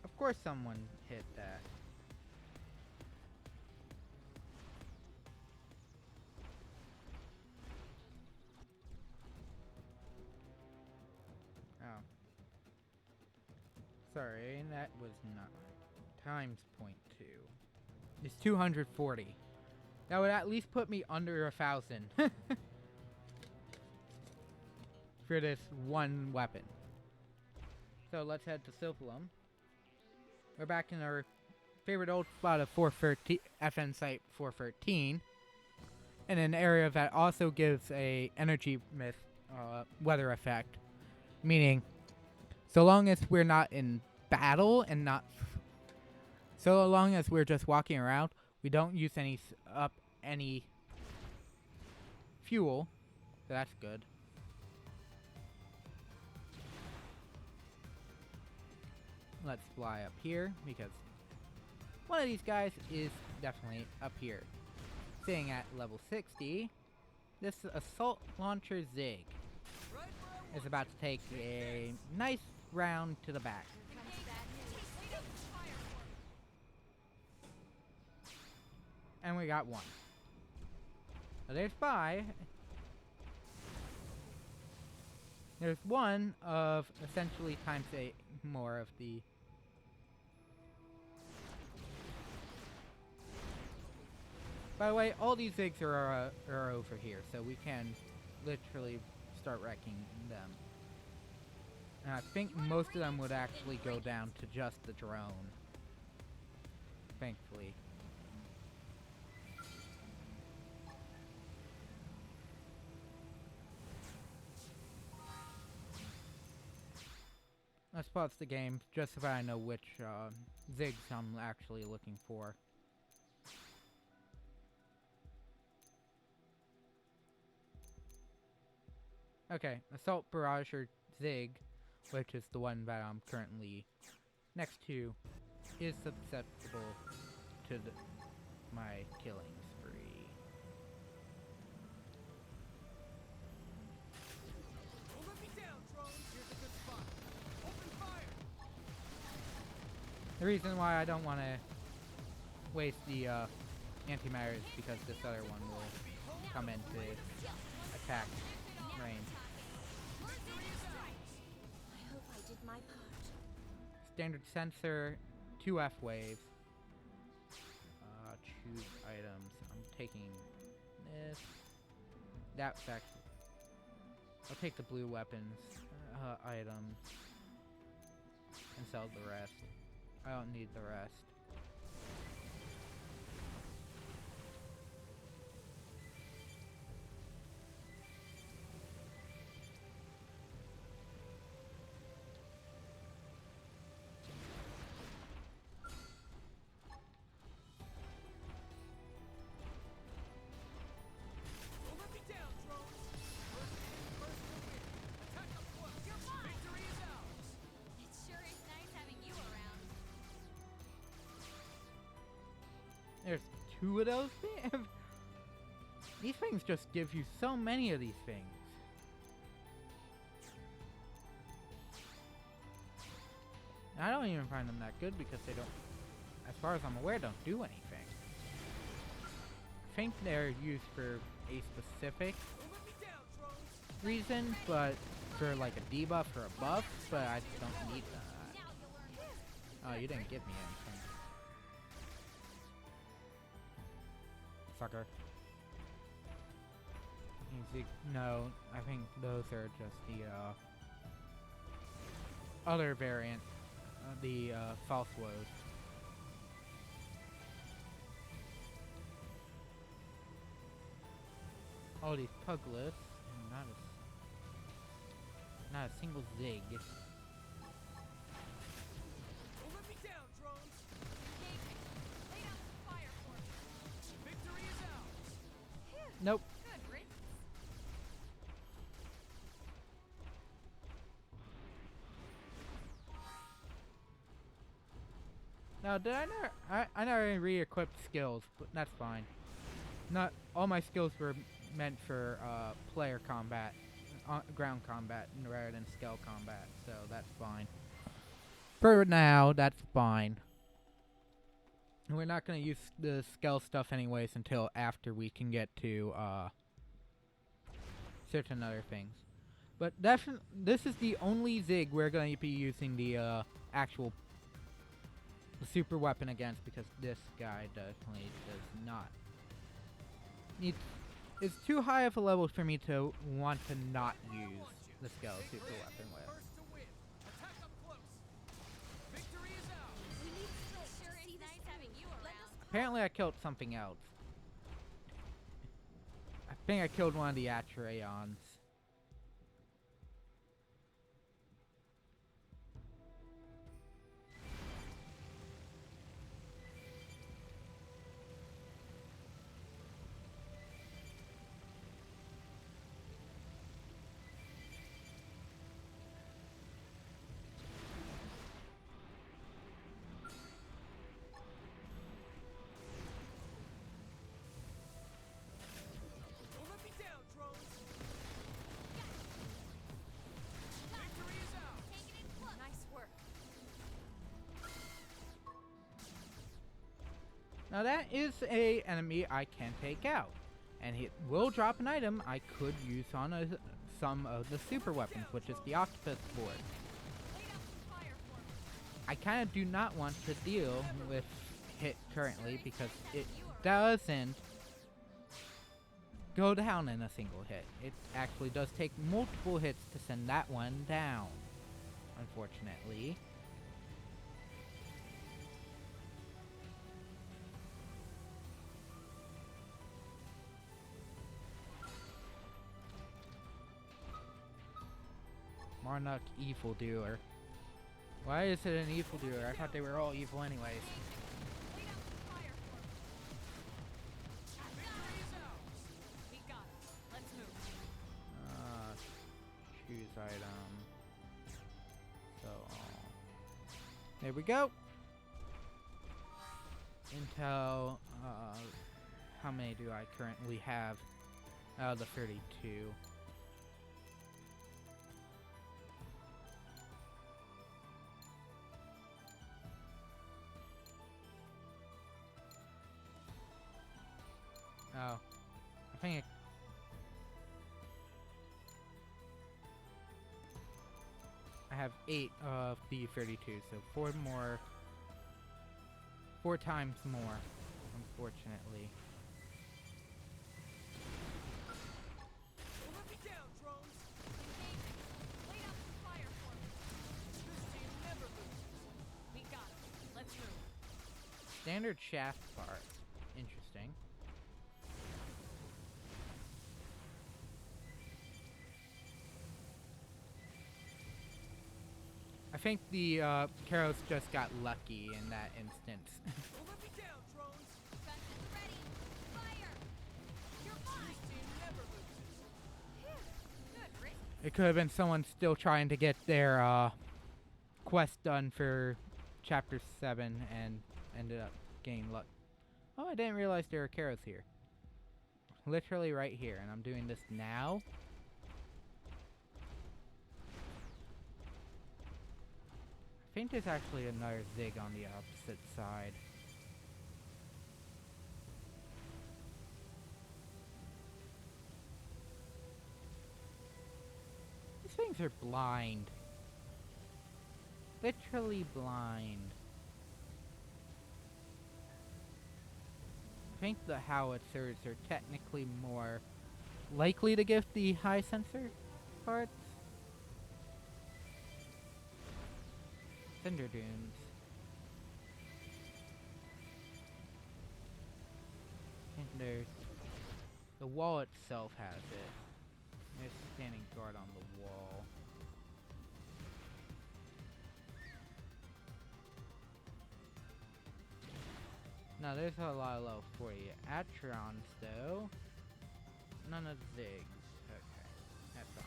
Of course someone hit that. Oh. sorry, that was not right. Times 0.2 is 240. That would at least put me under 1,000 for this one weapon. So let's head to Silphalum. We're back in our favorite old spot of 413, FN Site 413, in an area that also gives a energy myth weather effect, meaning so long as we're not in battle and so long as we're just walking around, we don't use any fuel, so that's good. Let's fly up here because one of these guys is definitely up here. Sitting at level 60, this assault launcher Zig is about to take a nice round to the back. And we got one. So there's 5. There's one of essentially times 8 more of the... By the way, all these Zigs are over here, so we can literally start wrecking them. And I think most of them would actually go down to just the drone. Thankfully. Let's pause the game just so that I know which Zigs I'm actually looking for. Okay, Assault Barrage or Zig, which is the one that I'm currently next to, is susceptible to my killing spree. Don't let me down, drones. Here's a good spot. Open fire. The reason why I don't want to waste the antimatter is because this other one will come into attack range. I hope I did my part. Standard sensor, 2 F waves. Choose items. I'm taking this. That's actually. I'll take the blue weapons items and sell the rest. I don't need the rest. Don't let me down, drones. First in, first to win. Attack up close. You're mine. Victory is ours. It sure is nice having you around. There's 2 of those things? These things just give you so many of these things. I don't even find them that good because they don't, as far as I'm aware, don't do anything. I think they're used for a specific Don't let me down, drones. reason, but for like a debuff or a buff, but I don't need that. Now you'll learn. Oh, you didn't give me anything. Sucker. No, I think those are just the other variant, the false woes. All these puglets, and not a single Zig. Don't let me down, drones. Lay down some fire for me. Victory is ours. Nope. Good riddance. Now, did I never re-equipped skills, but that's fine. Not all my skills were meant for player combat, ground combat, rather than Skell combat, so that's fine. For now, that's fine. We're not going to use the Skell stuff anyways until after we can get to certain other things. But this is the only Zig we're going to be using the actual super weapon against, because this guy definitely does not need. It's too high of a level for me to want to not use the Skell super weapon with. First to win. Attack up close. Victory is ours. We need to sure it's nice having you around. Apparently, I killed something else. I think I killed one of the Atreons. Don't let me down, drones. Victory is ours. Take it in close. Nice work. Now that is a enemy I can take out, and it will drop an item I could use on some of the super weapons, which is the octopus board. Lay down some fire for me. I kind of do not want to deal with hit currently, because it doesn't go down in a single hit. It actually does take multiple hits to send that one down, unfortunately. Marnuk Evildoer. Why is it an evildoer? I thought they were all evil anyways. Lay down some fire for me. Victory is ours. We got it. Let's move. Choose item. So, there we go. Intel, how many do I currently have? Out of the 32. Oh, I think I have 8 of the 32, so 4 times more, unfortunately. Don't let me down, drones. Lay down some fire for me. This team never loses. We got it. Let's move. Standard shaft part. Interesting. I think the Karos just got lucky in that instance. Don't let me down, drones. Guns is ready. Fire. You're fine. This team never loses. Phew. Good riddance. It could have been someone still trying to get their quest done for Chapter 7 and ended up getting luck. Oh, I didn't realize there were Karos here. Literally right here, and I'm doing this now. I think there's actually another Zig on the opposite side. These things are blind. Literally blind. I think the howitzers are technically more likely to give the high sensor parts. Cinder dunes. And there's the wall itself has it. There's standing guard on the wall. Now there's a lot of level 40 Atrons though. None of Zigs. Okay, that's all.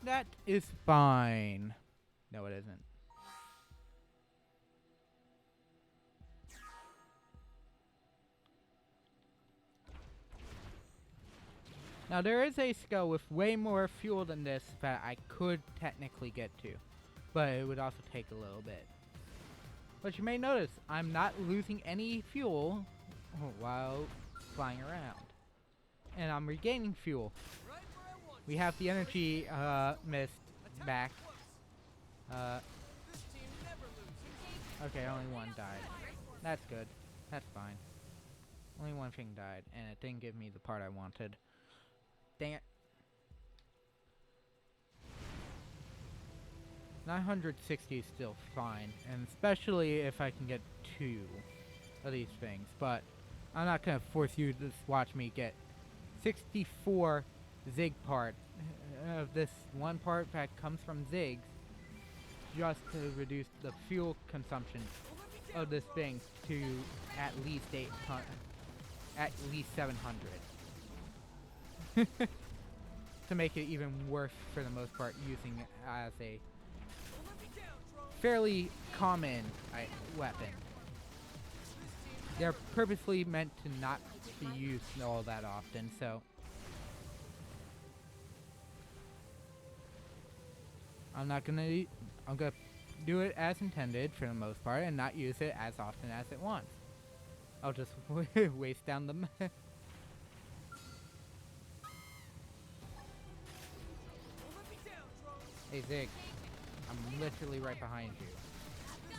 That is fine. No, it isn't. Now there is a skull with way more fuel than this that I could technically get to, but it would also take a little bit. But you may notice I'm not losing any fuel while flying around. and I'm regaining fuel. Right where I want We have the energy mist Attack back. up close. This team never loses. Okay, only one died. That's good. That's fine. Only one thing died, and it didn't give me the part I wanted. Dang it. 960 is still fine, and especially if I can get 2 of these things, but I'm not gonna force you to just watch me get 64 Zig part of this one part that comes from Zigs just to reduce the fuel consumption of this thing to at least 800, at least 700. To make it even worse for the most part, using it as a fairly common weapon. They're purposely meant to not be used all that often, so I'm gonna do it as intended for the most part and not use it as often as it wants. I'll just waste down the Hey Zig, I'm literally right behind you. I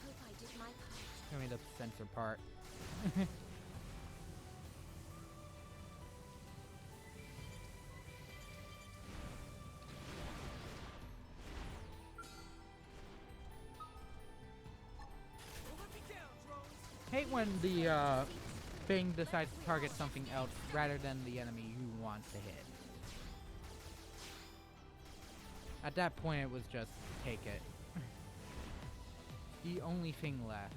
hope I did my part. Give me the sensor part. Hate when the thing decides to target something else rather than the enemy you want to hit. At that point, it was just take it. The only thing left.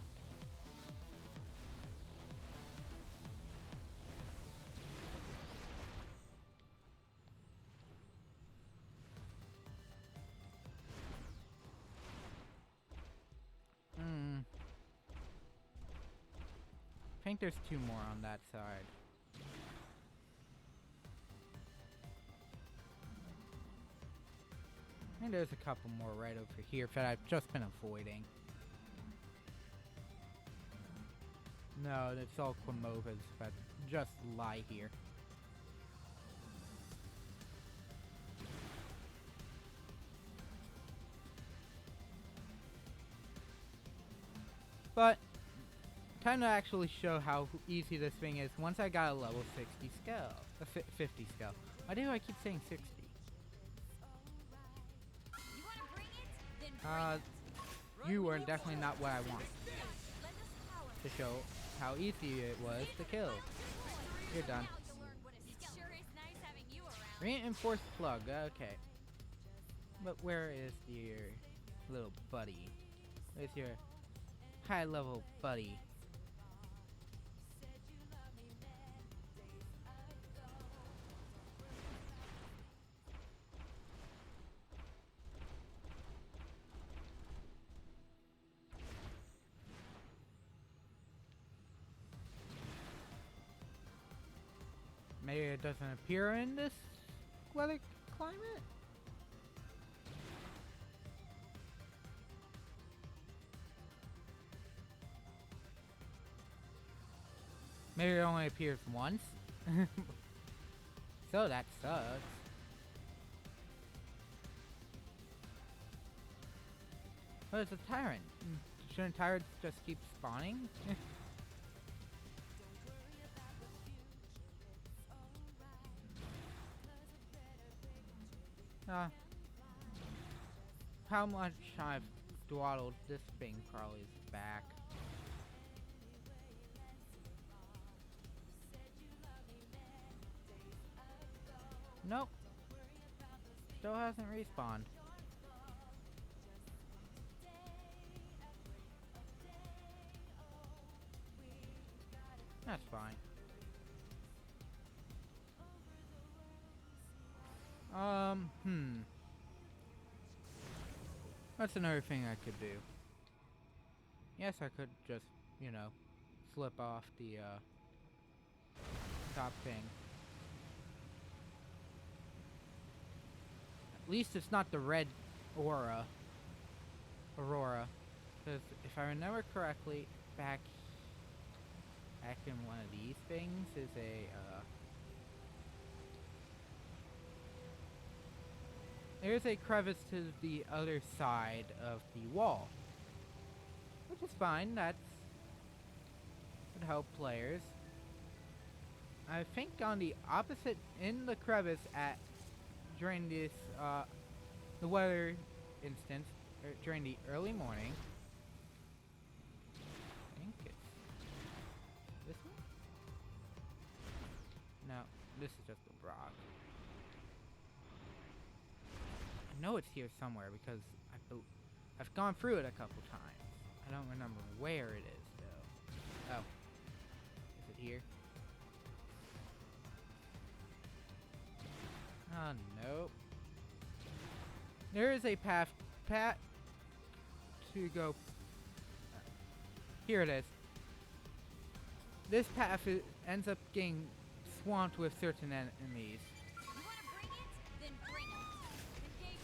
I think there's 2 more on that side. I think there's a couple more right over here that I've just been avoiding. No, it's all Quimovas that just lie here. But time to actually show how easy this thing is once I got a level 60 Skell. A 50 Skell. Why do I keep saying 60? You wanna bring it? Then bring it. You are definitely not what I want. Lend us power. To show how easy it was to kill. You're done. Now you'll learn what a skill. Sure is nice having you around. Reinforced plug, okay. But where is your little buddy? Where's your high level buddy? Maybe it doesn't appear in this weather climate? Maybe it only appears once? So that sucks. But it's a tyrant. Shouldn't tyrants just keep spawning? How much I've dawdled this thing probably is back. Nope. Still hasn't respawned. That's fine. That's another thing I could do. Yes, I could just, you know, flip off the, top thing. At least it's not the red aurora. Because if I remember correctly, back back in one of these things is a there's a crevice to the other side of the wall, which is fine. That's would help players. I think on the opposite in the crevice at during this the weather instance during the early morning. I think it's this one. No, this is just a rock. I know it's here somewhere because I've gone through it a couple times. I don't remember where it is though. Oh, is it here? Oh, nope. There is a path to go. Here it is. This path ends up getting swamped with certain enemies. You wanna bring it? Then bring it.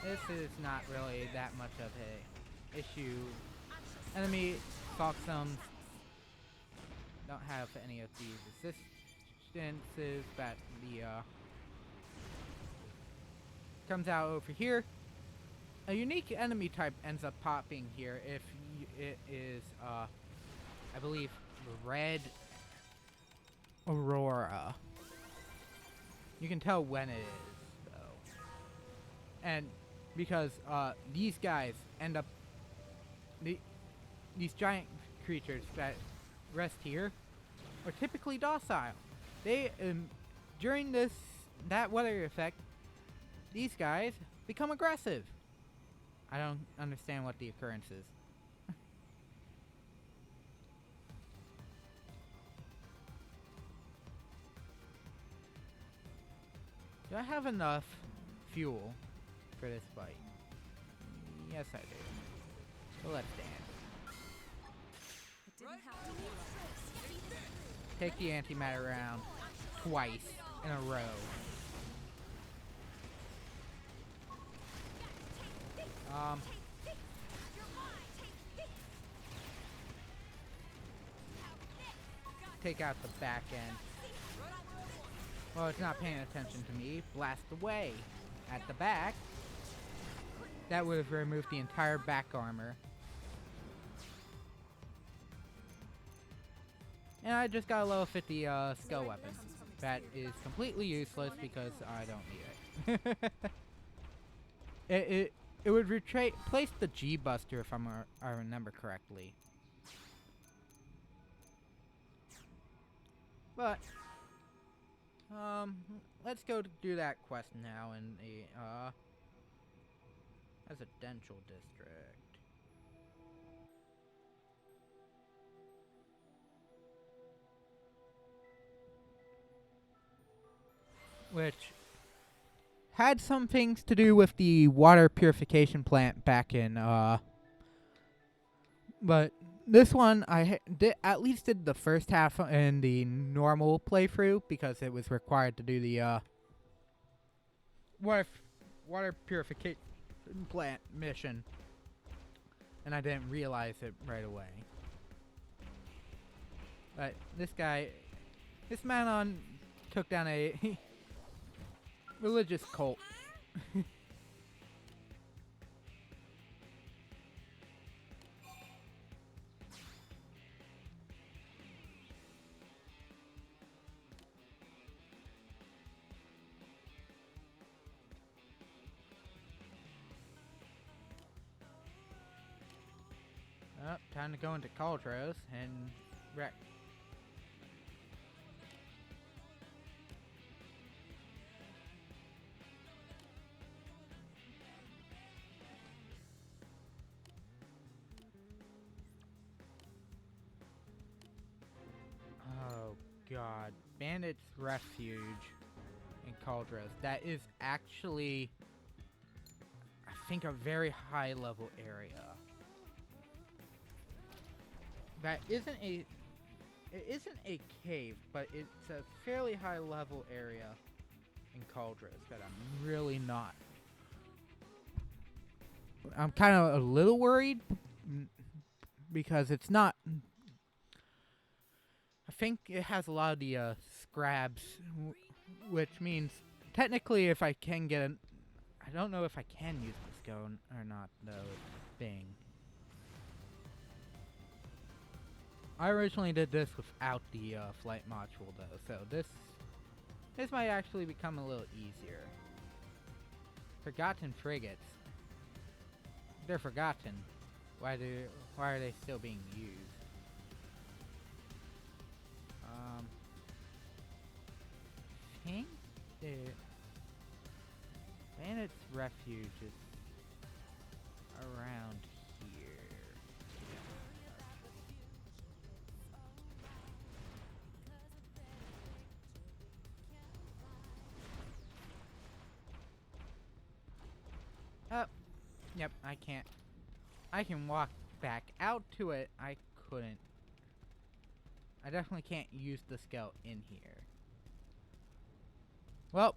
Engage. This is not really that much of a issue. Enemy Foxums don't have any of these resistances that the comes out over here. A unique enemy type ends up popping here if it is I believe red Aurora. You can tell when it is though. And because these guys end up these giant creatures that rest here are typically docile. They during that weather effect, these guys become aggressive. I don't understand what the occurrence is. Do I have enough fuel for this fight? Yes, I do. So let's dance. It didn't have to be like this. Take the antimatter round twice in a row. Take out the back end. Well, it's not paying attention to me. Blast away. At the back. That would have removed the entire back armor. And I just got a level 50 Skell Weapons. That is completely useless because I don't need it. It would replace the G Buster if I remember correctly. But let's go do that quest now in the residential district. Which had some things to do with the water purification plant back in, but this one I at least did the first half in the normal playthrough because it was required to do the water purification plant mission, and I didn't realize it right away. But this man took down a religious cult. Oh, time to go into Cauldros and wreck. Oh god, Bandit's Refuge in Cauldros. That is actually, I think, a very high level area. That isn't a, it isn't a cave, but it's a fairly high level area in Cauldros that I'm really not. I'm kind of a little worried because it's not think it has a lot of the scrabs, which means technically if I can get an... I don't know if I can use the skill or not, though. Thing. I originally did this without the flight module, though, so this might actually become a little easier. Forgotten frigates. They're forgotten. Why are they still being used? I think the Bandit's Refuge is around here. Oh, yep, I can't. I can walk back out to it. I couldn't. I definitely can't use the Skell in here. Well,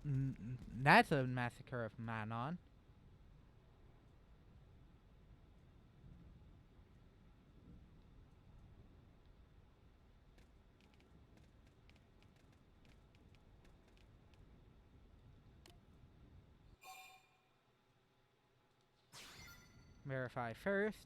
that's a massacre of Manon. Verify first.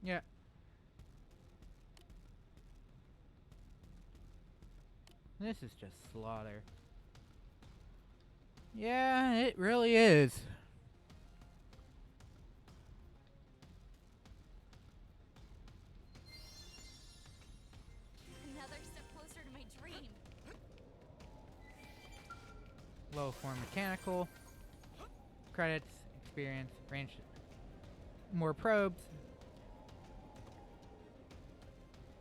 Yeah. This is just slaughter. Yeah, it really is. Another step closer to my dream. Low form mechanical. Credits, experience, range. More probes.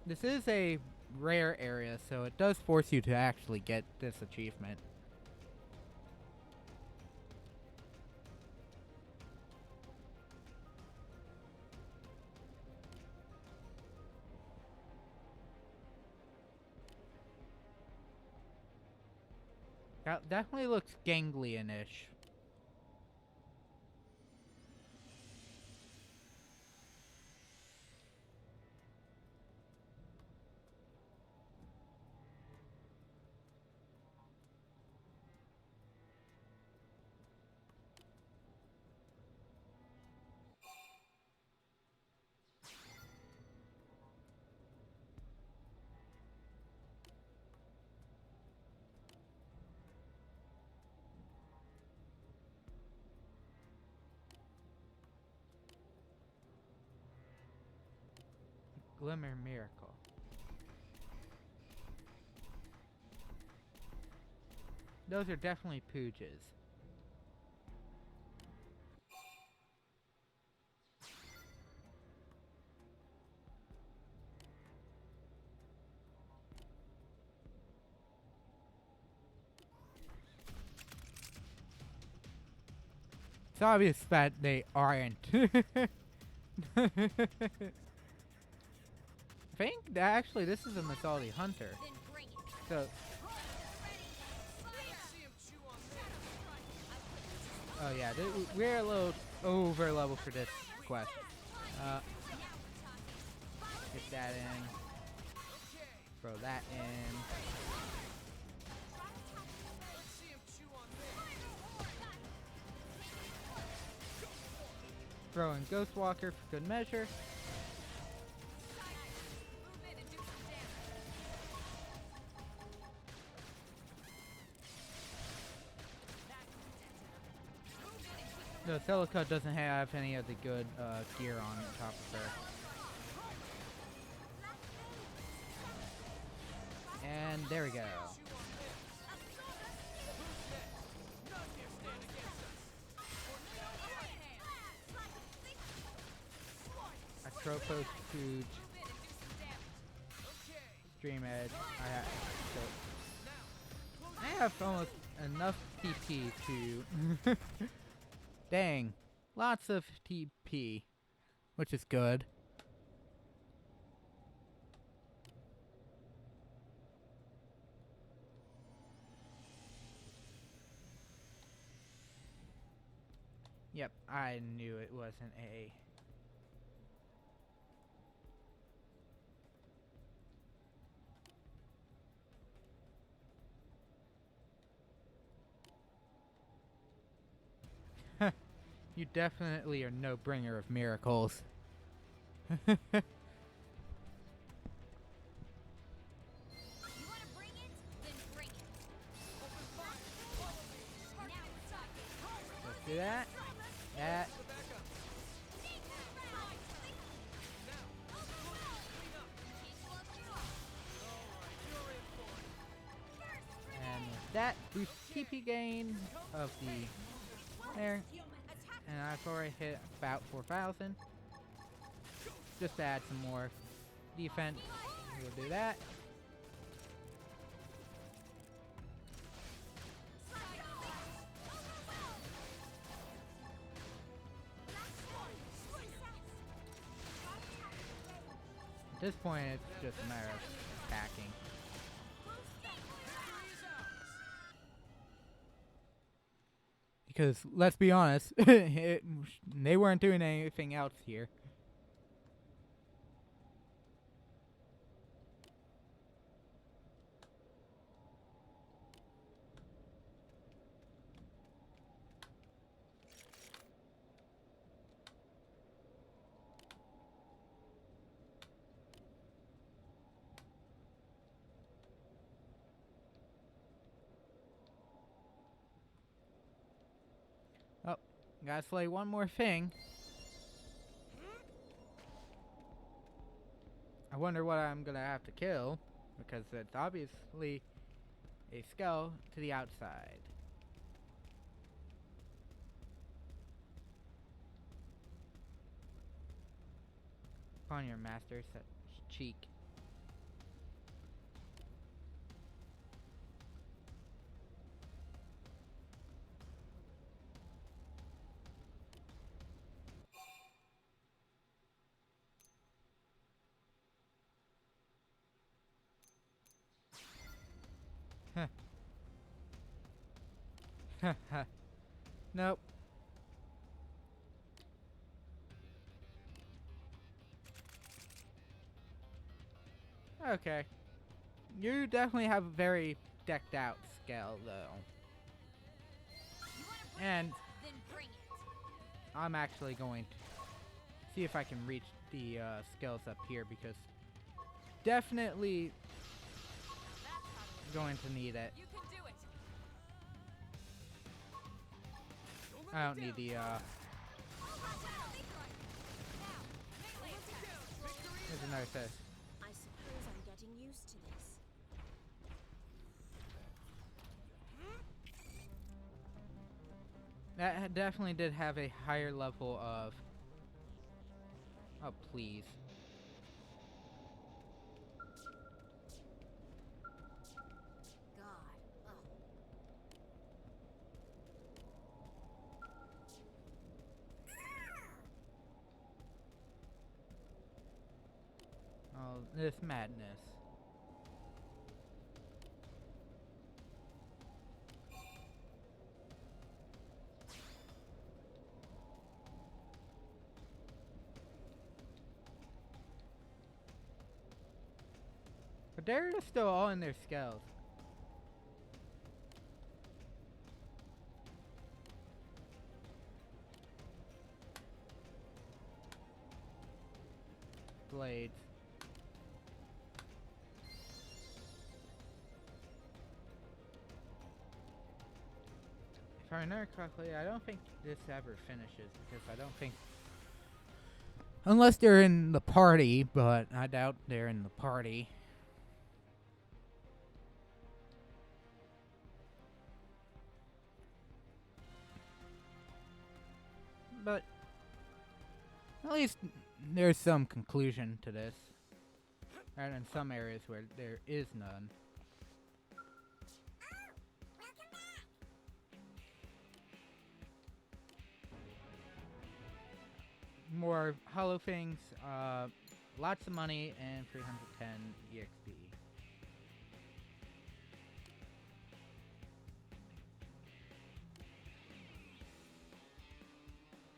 This is a rare area, so it does force you to actually get this achievement. That definitely looks ganglion-ish. Glimmer Miracle. Those are definitely pooches. It's obvious that they aren't. I think that actually this is a Masaldi Hunter. Then bring it. So, See him chew on this. oh yeah, we're a little over level for this quest. Get that in. Throw that in. See him chew on this. Throw in Ghostwalker for good measure. Move in and do some damage. No, Celica doesn't have any of the good gear on top of her. And there we go. Atropos Fuge. Stream Edge. I have almost enough TP to... Dang. Lots of TP. Which is good. Yep, I knew it wasn't A. You definitely are no bringer of miracles. You wanna bring it? Then bring it. Open fire. Follow me. Now it's time. Let's do that. That. The backup. Take that round. Now. Overwhelm. Clean up. Can't love you all. All right. You're in for it. First And with that boosts TP gain of the there. attack. And I've already hit about 4,000. Just to add some more defense. We'll do that. At this point, it's just a matter of attacking. Victory is ours. Because, let's be honest, they weren't doing anything else here. Oh, gotta slay one more thing. I wonder what I'm gonna have to kill, because it's obviously a skull to the outside. Upon your master, such cheek. Nope. Okay. You definitely have a very decked out Skell, though. You wanna bring And it? Then bring it. I'm actually going to see if I can reach the Skells up here, because definitely That's how to going to need it. You can do it. Don't let I don't me need down. the Now, melee attack. Victory is there's another set. I suppose I'm getting used to this. That definitely did have a higher level of... Oh, please. God. Ugh. Oh, this madness. But they're still all in their skulls. Blades. If I remember correctly, I don't think this ever finishes, because I don't think... Unless they're in the party, but I doubt they're in the party. But at least there's some conclusion to this. And in some areas where there is none. More hollow things, lots of money, and 310 EXP.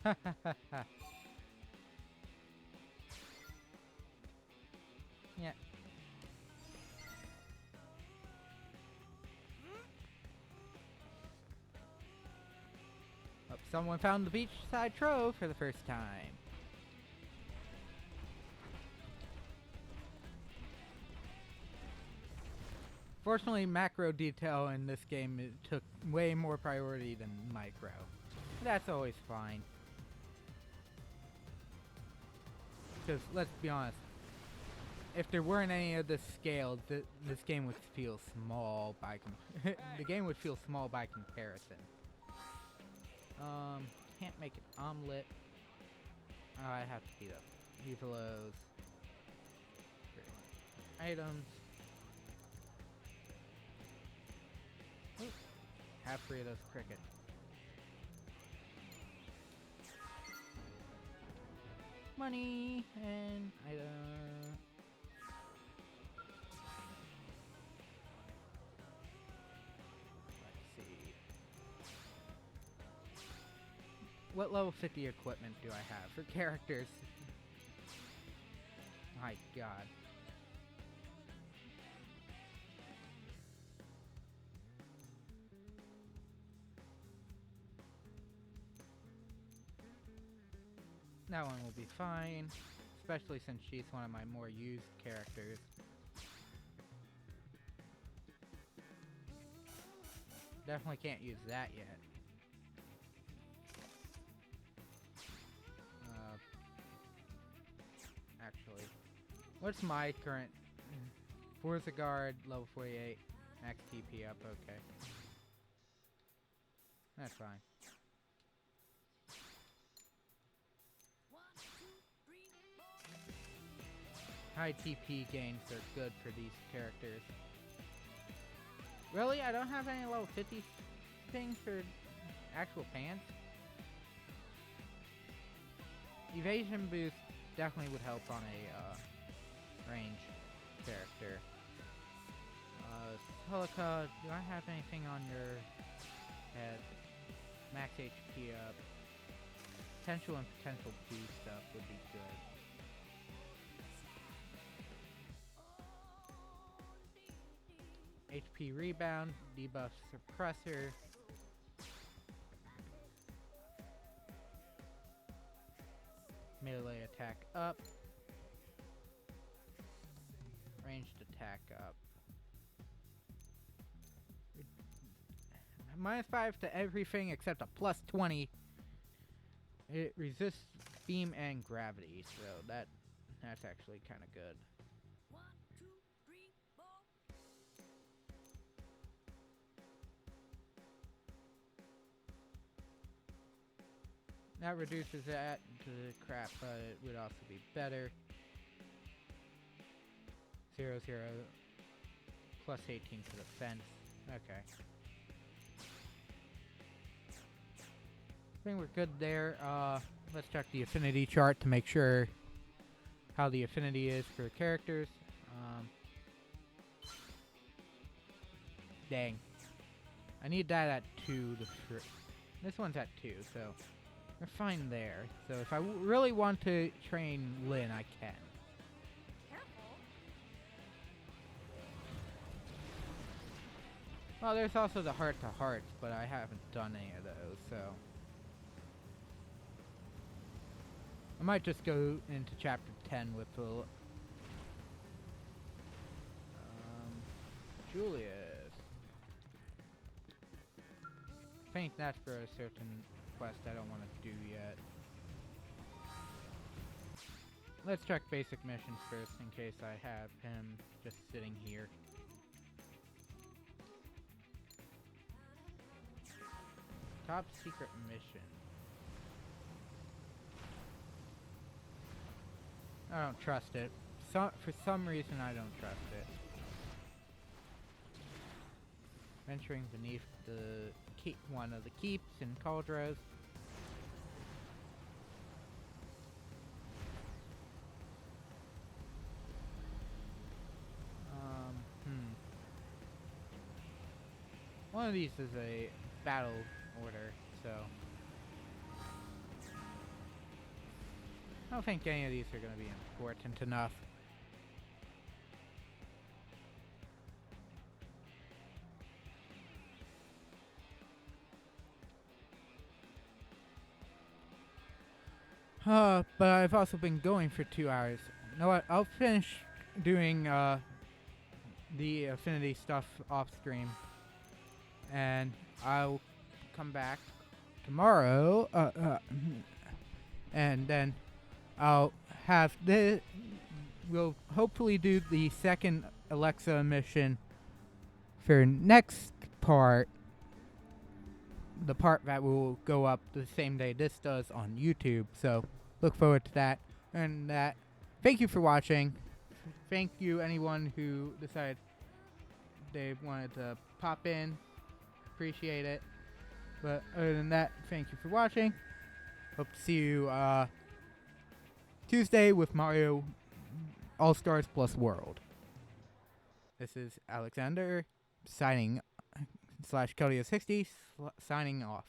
Ha ha ha ha. Yeah. Oh, someone found the beachside trove for the first time. Fortunately, macro detail in this game took way more priority than micro. That's always fine. Because, let's be honest, if there weren't any of this scale, this game would feel small by the game would feel small by comparison. Can't make an omelet. Oh, I have to heat up Evolos. Items. Ooh, have 3 of those crickets. Money and item. Let's see. What level 50 equipment do I have for characters? My god. That one will be fine, especially since she's one of my more used characters. Definitely can't use that yet. Actually, what's my current? Forza Guard, level 48, max TP up, okay. That's fine. High TP gains are good for these characters. Really? I don't have any level 50 things for actual pants? Evasion boost definitely would help on a range character. Celica, do I have anything on your head? Max HP up. Potential and potential boost up would be good. HP rebound, debuff suppressor. Melee attack up. Ranged attack up. -5 to everything except a +20. It resists beam and gravity, so that's actually kind of good. That reduces that to crap, but it would also be better. 0, 0, +18 to defense. Okay. I think we're good there. Let's check the affinity chart to make sure how the affinity is for characters. Dang. I need that at 2. This one's at 2, so we're fine there. So if I really want to train Lyn, I can. Careful. Well, there's also the heart-to-hearts, but I haven't done any of those, so I might just go into chapter 10 with the Julius. I think that's for a certain quest I don't want to do yet. Let's check basic missions first in case I have him just sitting here. Top secret mission. I don't trust it. For some reason I don't trust it. Venturing beneath the one of the keeps in Cauldros. One of these is a battle order, so I don't think any of these are going to be important enough. But I've also been going for 2 hours. You know what? I'll finish doing the Affinity stuff off stream, and I'll come back tomorrow. And then I'll have the. We'll hopefully do the second Alexa mission for next part. The part that will go up the same day this does on YouTube. So look forward to that. And that. Thank you for watching. Thank you anyone who decided they wanted to pop in. Appreciate it. But other than that, thank you for watching. Hope to see you Tuesday with Mario All-Stars Plus World. This is Alexander signing /Kelly60 signing off.